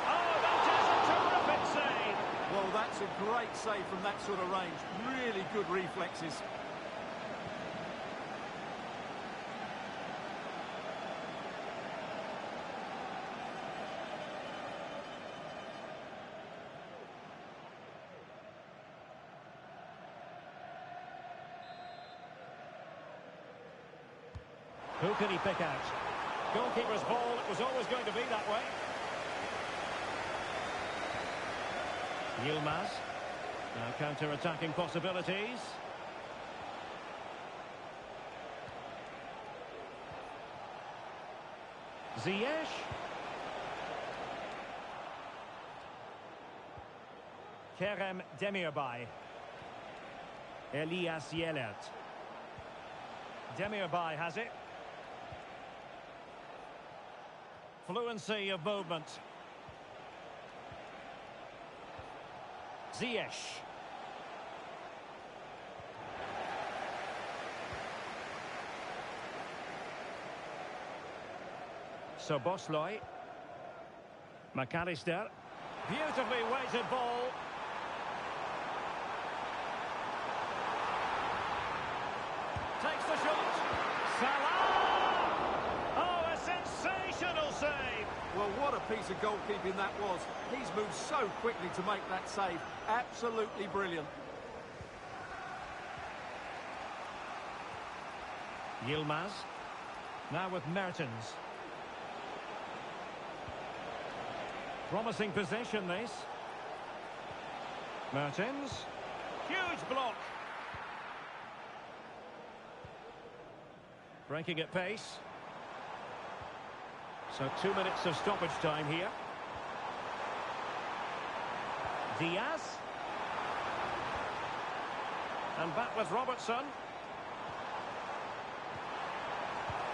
Oh, that is a terrific save. Well, that's a great save from that sort of range. Really good reflexes. Who can he pick out? Goalkeeper's ball, it was always going to be that way. Yilmaz. Now counter-attacking possibilities. Ziyech. Kerem Demirbay. Elias Yelert. Demirbay has it. Fluency of movement. Ziyech. So Bosloi. McAllister. Beautifully weighted ball. Takes the shot. Salah! Oh, a sensational save! Well, what a piece of goalkeeping that was. He's moved so quickly to make that save. Absolutely brilliant. Yilmaz. Now with Mertens. Promising possession, this. Mertens. Huge block. Breaking at pace. So 2 minutes of stoppage time here. Diaz. And back with Robertson.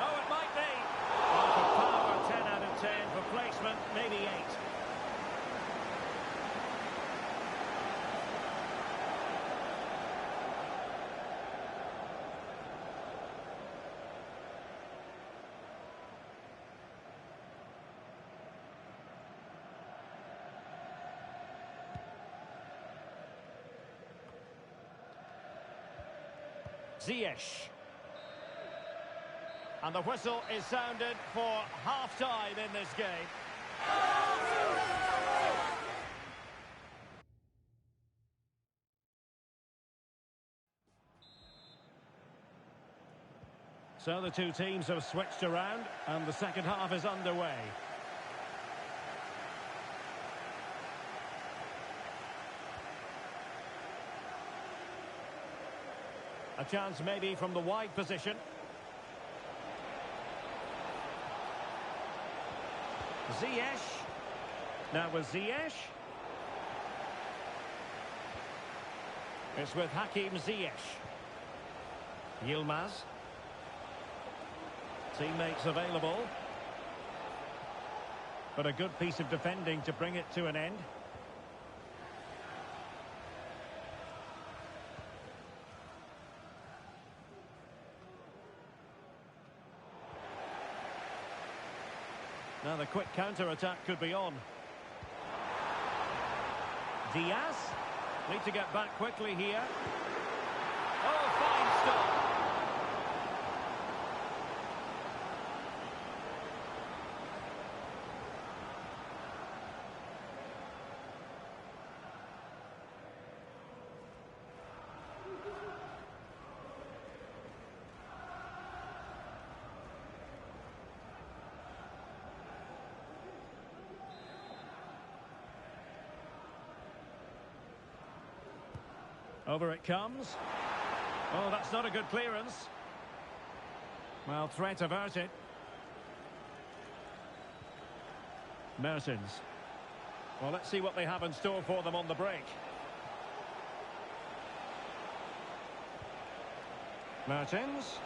Oh, it might be. Well, for power, 10 out of 10. For placement, maybe 8. Ziyech. And the whistle is sounded for half-time in this game. So the two teams have switched around and the second half is underway. A chance maybe from the wide position. Ziyech. Now with Ziyech. It's with Hakim Ziyech. Yilmaz. Teammates available. But a good piece of defending to bring it to an end. Now the quick counter-attack could be on. Diaz. Need to get back quickly here. Oh, fine stop. Over it comes. Oh, that's not a good clearance. Well, threat averted. Mertens. Well, let's see what they have in store for them on the break. Mertens.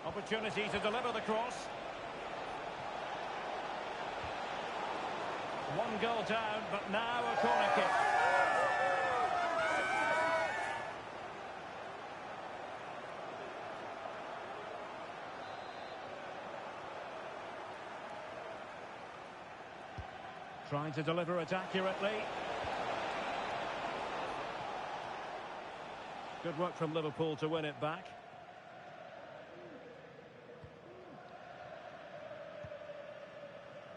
Opportunity to deliver the cross. One goal down, but now a corner kick. Trying to deliver it accurately. Good work from Liverpool to win it back.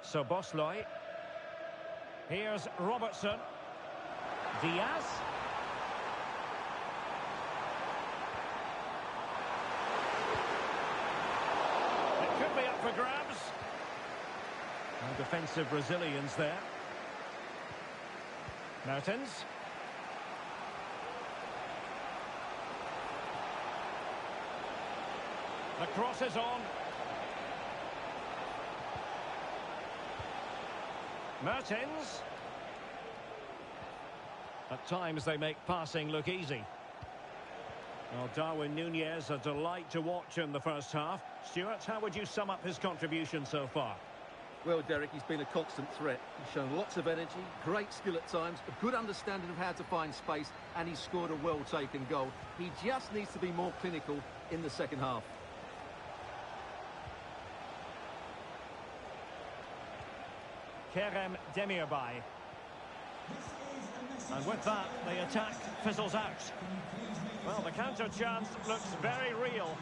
So Bosley. Here's Robertson. Diaz. It could be up for grabs. And defensive resilience there. Mertens. The cross is on. Mertens. At times they make passing look easy. Well, Darwin Núñez, a delight to watch in the first half. Stuart, how would you sum up his contribution so far? Well, Derek, he's been a constant threat. He's shown lots of energy, great skill at times, a good understanding of how to find space, and he's scored a well-taken goal. He just needs to be more clinical in the second half. Kerem Demirbay. And with that, the attack fizzles out. Well, the counter chance looks very real.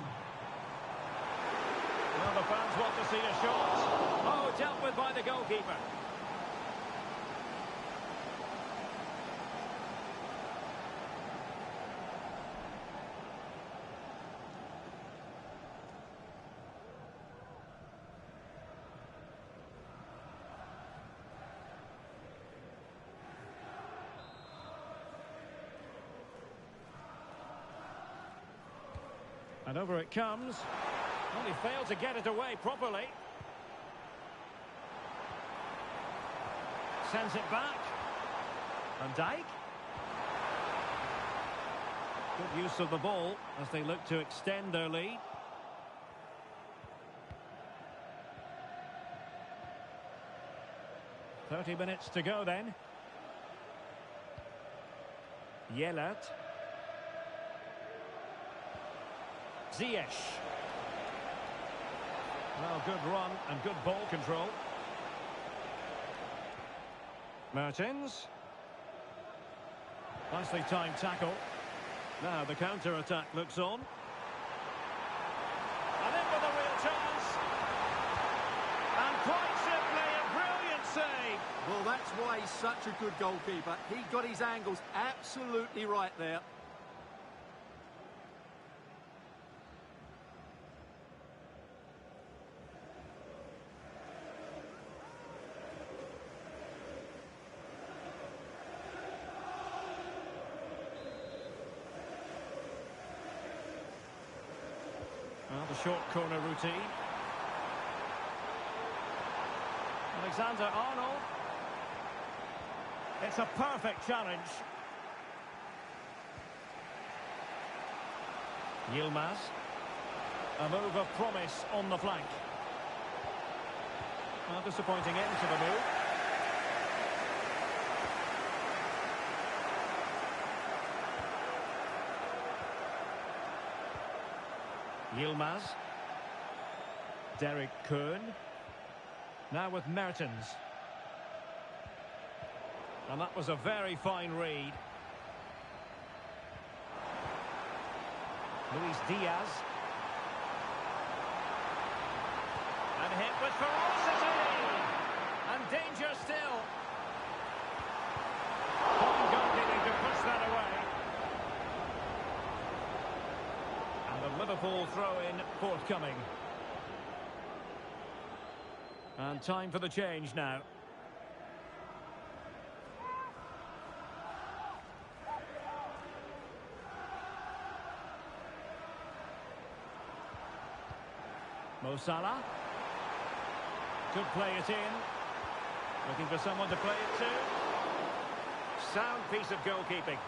Well, the fans want to see a shot. Oh, dealt with by the goalkeeper. And over it comes. Only failed to get it away properly. Sends it back. Van Dijk. Good use of the ball as they look to extend their lead. "30 minutes to go then. Yelert. Ziyech. Well, good run and good ball control. Mertens. Nicely timed tackle. Now the counter-attack looks on. And in with a real chance. And quite simply, a brilliant save. Well, that's why he's such a good goalkeeper. He got his angles absolutely right there. Well, the short corner routine. Alexander-Arnold. It's a perfect challenge. Yilmaz. A move of promise on the flank. Well, disappointing end to the move. Yilmaz. Derek Kern. Now with Mertens. And that was a very fine read. Luis Diaz. And hit with ferocity. And danger still. Fine goalkeeping to push that away. And the Liverpool throw-in forthcoming. And time for the change now. Mo Salah. Could play it in. Looking for someone to play it to. Sound piece of goalkeeping.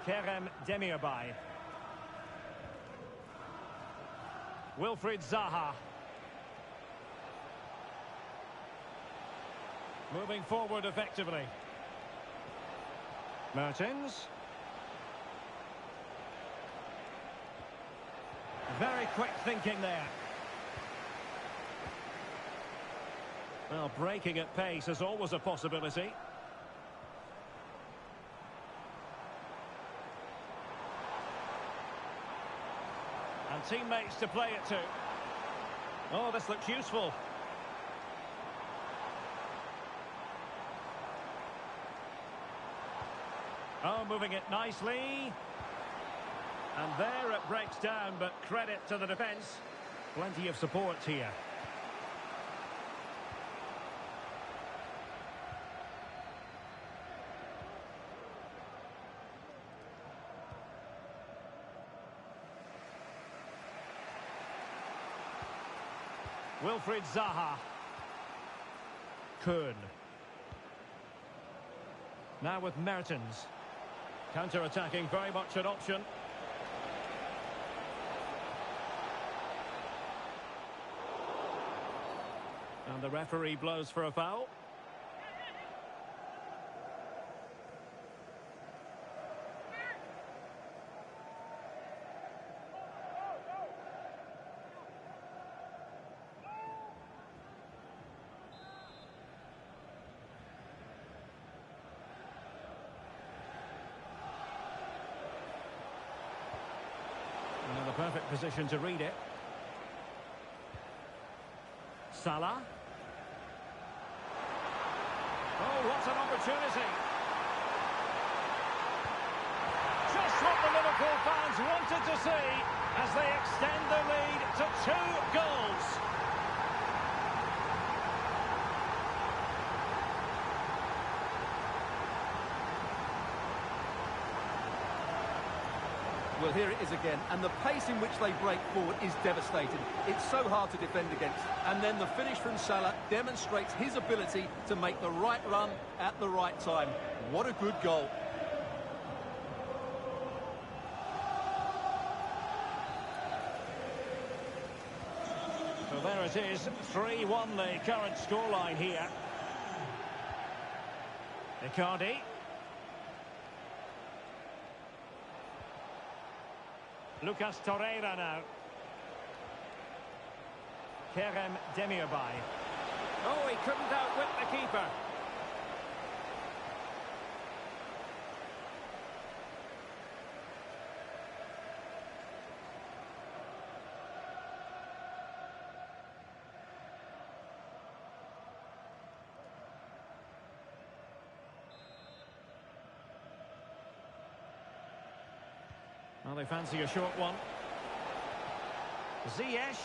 Kerem Demirbay. Wilfried Zaha. Moving forward effectively. Mertens. Very quick thinking there. Well, breaking at pace is always a possibility. And teammates to play it to. Oh, this looks useful. Oh, moving it nicely. And there it breaks down, but credit to the defence. Plenty of support here. Wilfried Zaha. Kern. Now with Mertens. Counter-attacking, very much an option. And the referee blows for a foul. And the perfect position to read it. Salah. Oh, what an opportunity. Just what the Liverpool fans wanted to see as they extend the lead to 2 goals. Well, here it is again, and the pace in which they break forward is devastating. It's so hard to defend against. And then the finish from Salah demonstrates his ability to make the right run at the right time. What a good goal. So there it is, 3-1 the current scoreline here. Icardi. Lucas Torreira now. Kerem Demirbay. Oh, he couldn't outwit the keeper. Well, they fancy a short one. Ziyech.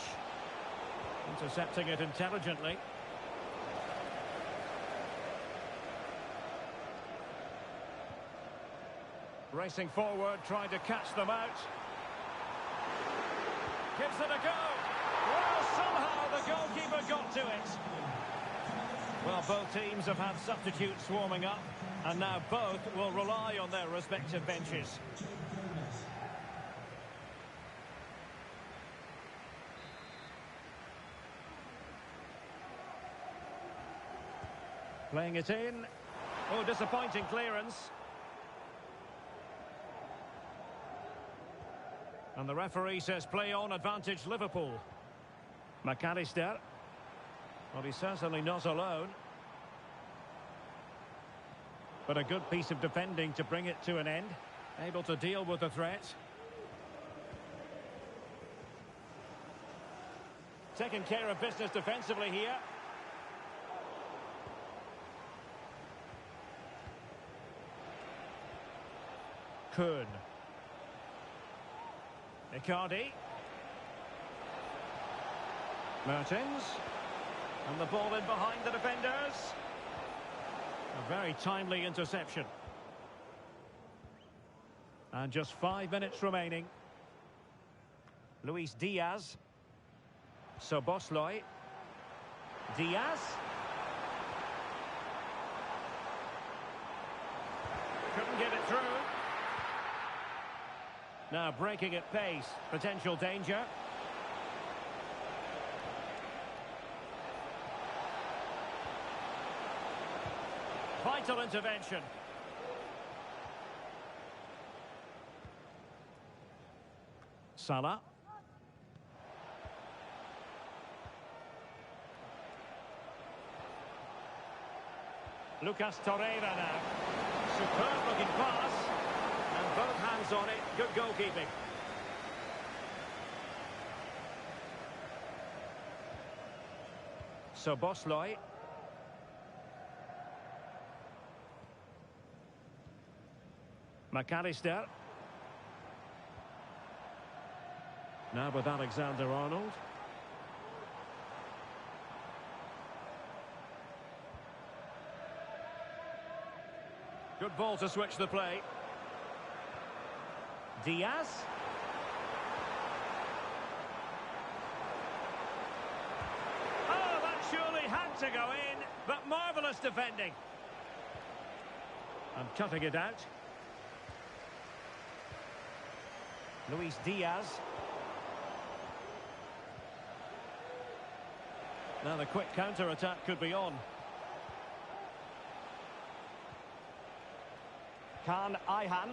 Intercepting it intelligently. Racing forward, trying to catch them out. Gives it a go. Well, somehow the goalkeeper got to it. Well, both teams have had substitutes warming up, and now both will rely on their respective benches. Playing it in. Oh, disappointing clearance. And the referee says play on, advantage Liverpool. McAllister. Well, he's certainly not alone. But a good piece of defending to bring it to an end. Able to deal with the threat. Taking care of business defensively here. Kuhn. Icardi. Mertens. And the ball in behind the defenders. A very timely interception. And just 5 minutes remaining. Luis Diaz. Szoboszlai. Diaz. Couldn't get it through. Now breaking at pace, potential danger. Vital intervention. Salah. Lucas Torreira now. Superb looking pass. And both hands on it. Good goalkeeping. Szoboszlai. McAllister. Now with Alexander-Arnold. Good ball to switch the play. Diaz. Oh, that surely had to go in, but marvellous defending. And cutting it out. Luis Diaz. Now the quick counter-attack could be on. Kaan Ayhan.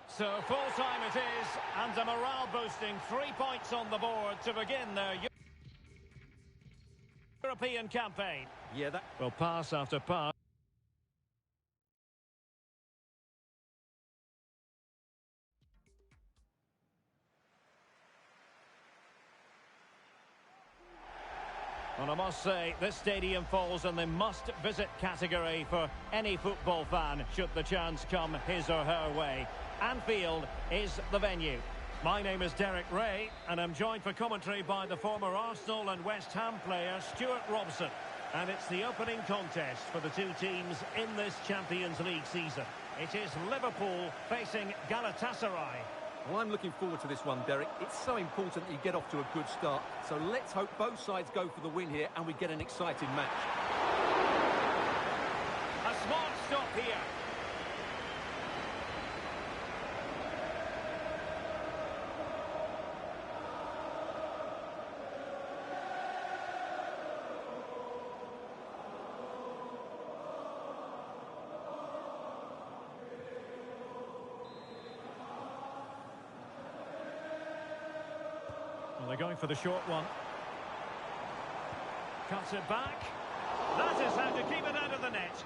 So full-time it is, and a morale-boosting 3 points on the board to begin their European campaign. Yeah, that... Well, pass after pass. Well, I must say, this stadium falls in the must-visit category for any football fan, should the chance come his or her way. Anfield is the venue. My name is Derek Ray, and I'm joined for commentary by the former Arsenal and West Ham player Stuart Robson. And it's the opening contest for the two teams in this Champions League season. It is Liverpool facing Galatasaray. Well, I'm looking forward to this one, Derek. It's so important that you get off to a good start. So let's hope both sides go for the win here and we get an exciting match. A smart stop here. Well, they're going for the short one. Cuts it back. That is how to keep it out of the net.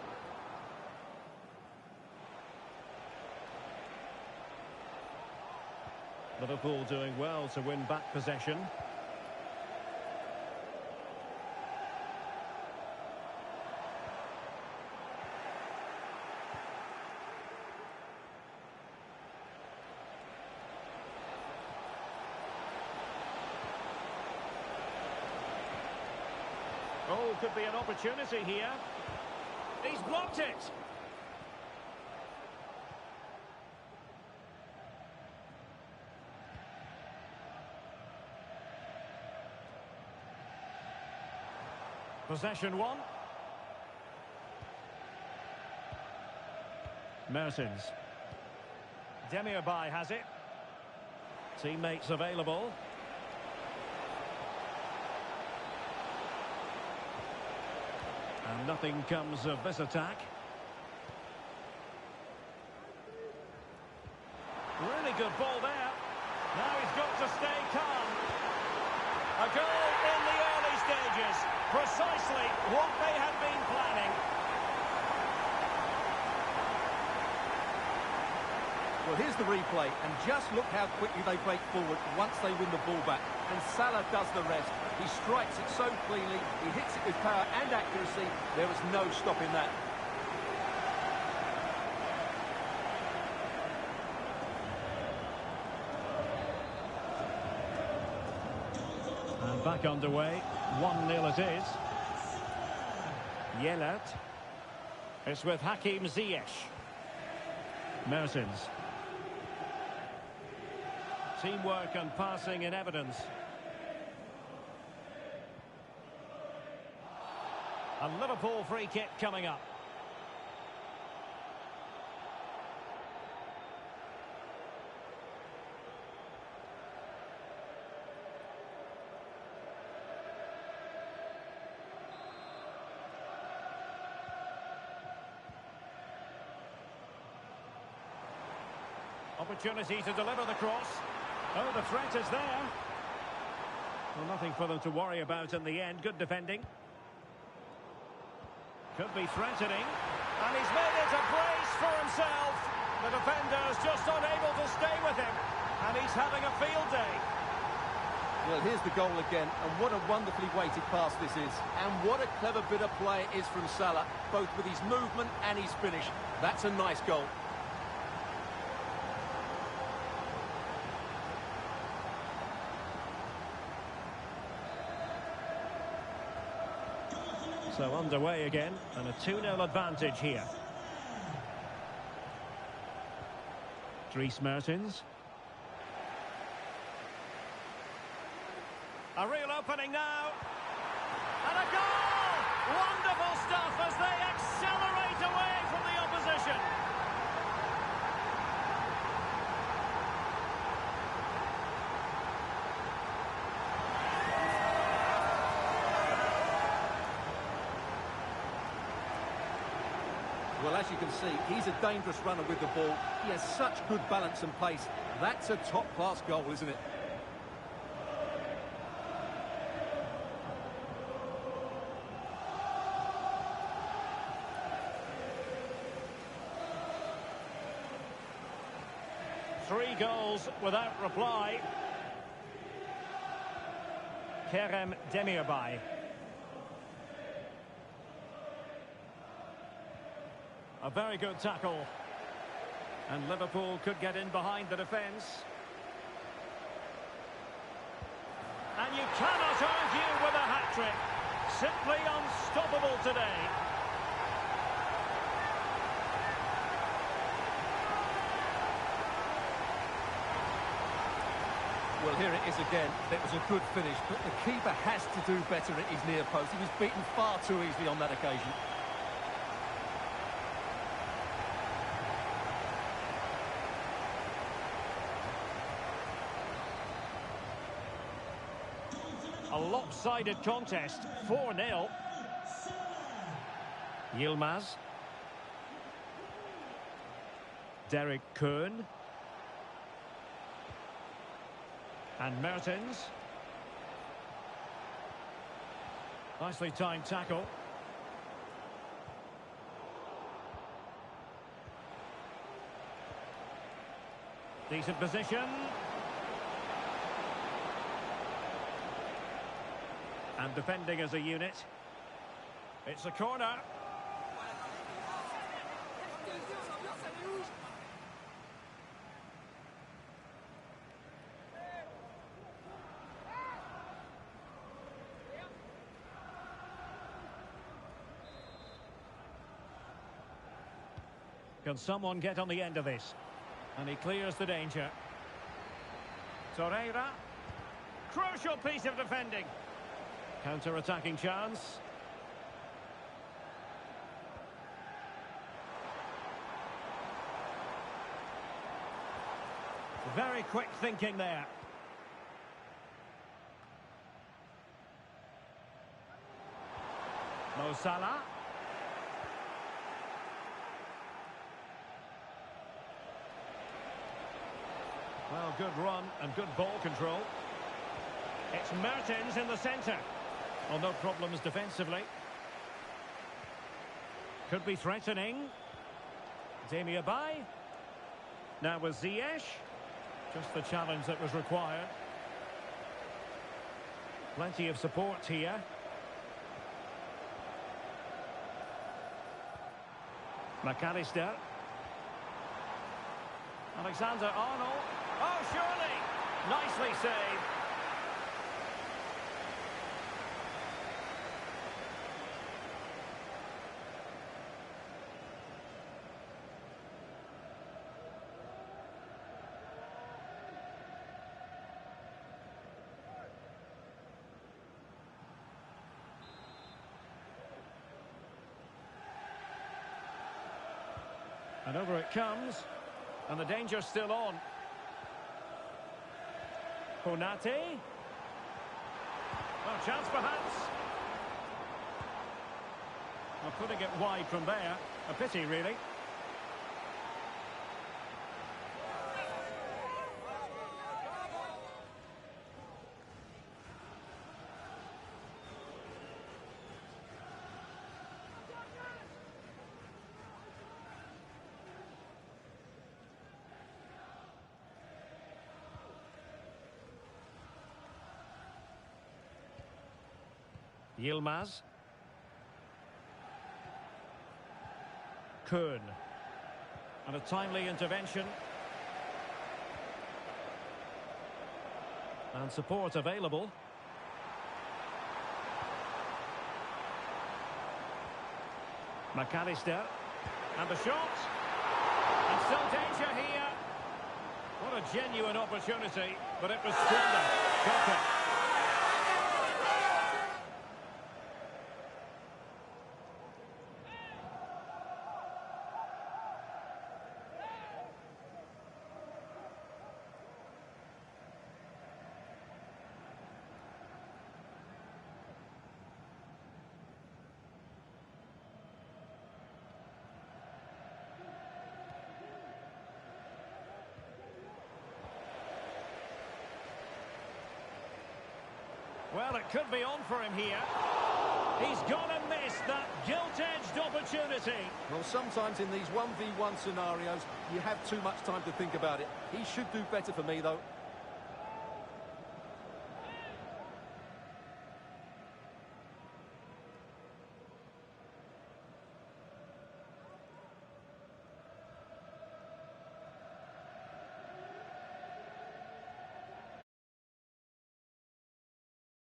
Liverpool doing well to win back possession. Oh, could be an opportunity here. He's blocked it. Possession one. Mertens. Demirbay has it. Teammates available. And nothing comes of this attack. Really good ball there. Now he's got to stay calm. A goal in the early stages. Precisely what they had been planning. Well, here's the replay, and just look how quickly they break forward once they win the ball back. And Salah does the rest. He strikes it so cleanly, he hits it with power and accuracy. There is no stopping that. And back underway. 1-0 it is. Yelat. It's with Hakim Ziyech. Mertens. Teamwork and passing in evidence. A Liverpool free kick coming up. Opportunity to deliver the cross. Oh, the threat is there. Well, nothing for them to worry about in the end. Good defending. Could be threatening. And he's made it a brace for himself. The defender's just unable to stay with him. And he's having a field day. Well, here's the goal again. And what a wonderfully weighted pass this is. And what a clever bit of play it is from Salah, both with his movement and his finish. That's a nice goal. So underway again, and a 2-0 advantage here. Dries Mertens. A real opening now. And a goal! Wonderful stuff as they accelerate away from the opposition. Well, as you can see, he's a dangerous runner with the ball. He has such good balance and pace. That's a top-class goal, isn't it? Three goals without reply. Kerem Demirbay. A very good tackle. And Liverpool could get in behind the defence. And you cannot argue with a hat-trick. Simply unstoppable today. Well, here it is again. It was a good finish, but the keeper has to do better at his near post. He was beaten far too easily on that occasion. A lopsided contest, 4-0. Yilmaz. Derek Kuhn. And Mertens. Nicely timed tackle. Decent position. And defending as a unit. It's a corner. Can someone get on the end of this? And he clears the danger. Torreira. Crucial piece of defending. Counter-attacking chance. Very quick thinking there. Mo Salah. Well, good run and good ball control. It's Mertens in the centre. Well, no problems defensively. Could be threatening. Demi Bay. Now with Ziyech. Just the challenge that was required. Plenty of support here. McAllister. Alexander-Arnold. Oh, surely! Nicely saved. And over it comes. And the danger's still on. Konate. Oh, chance perhaps. Well, putting it wide from there. A pity, really. Yilmaz. Kuhn. And a timely intervention. And support available. McAllister. And the shot. And still danger here. What a genuine opportunity, but it was squandered. Shocking. Well, it could be on for him here. He's gonna miss that gilt-edged opportunity. Well, sometimes in these 1v1 scenarios, you have too much time to think about it. He should do better for me, though.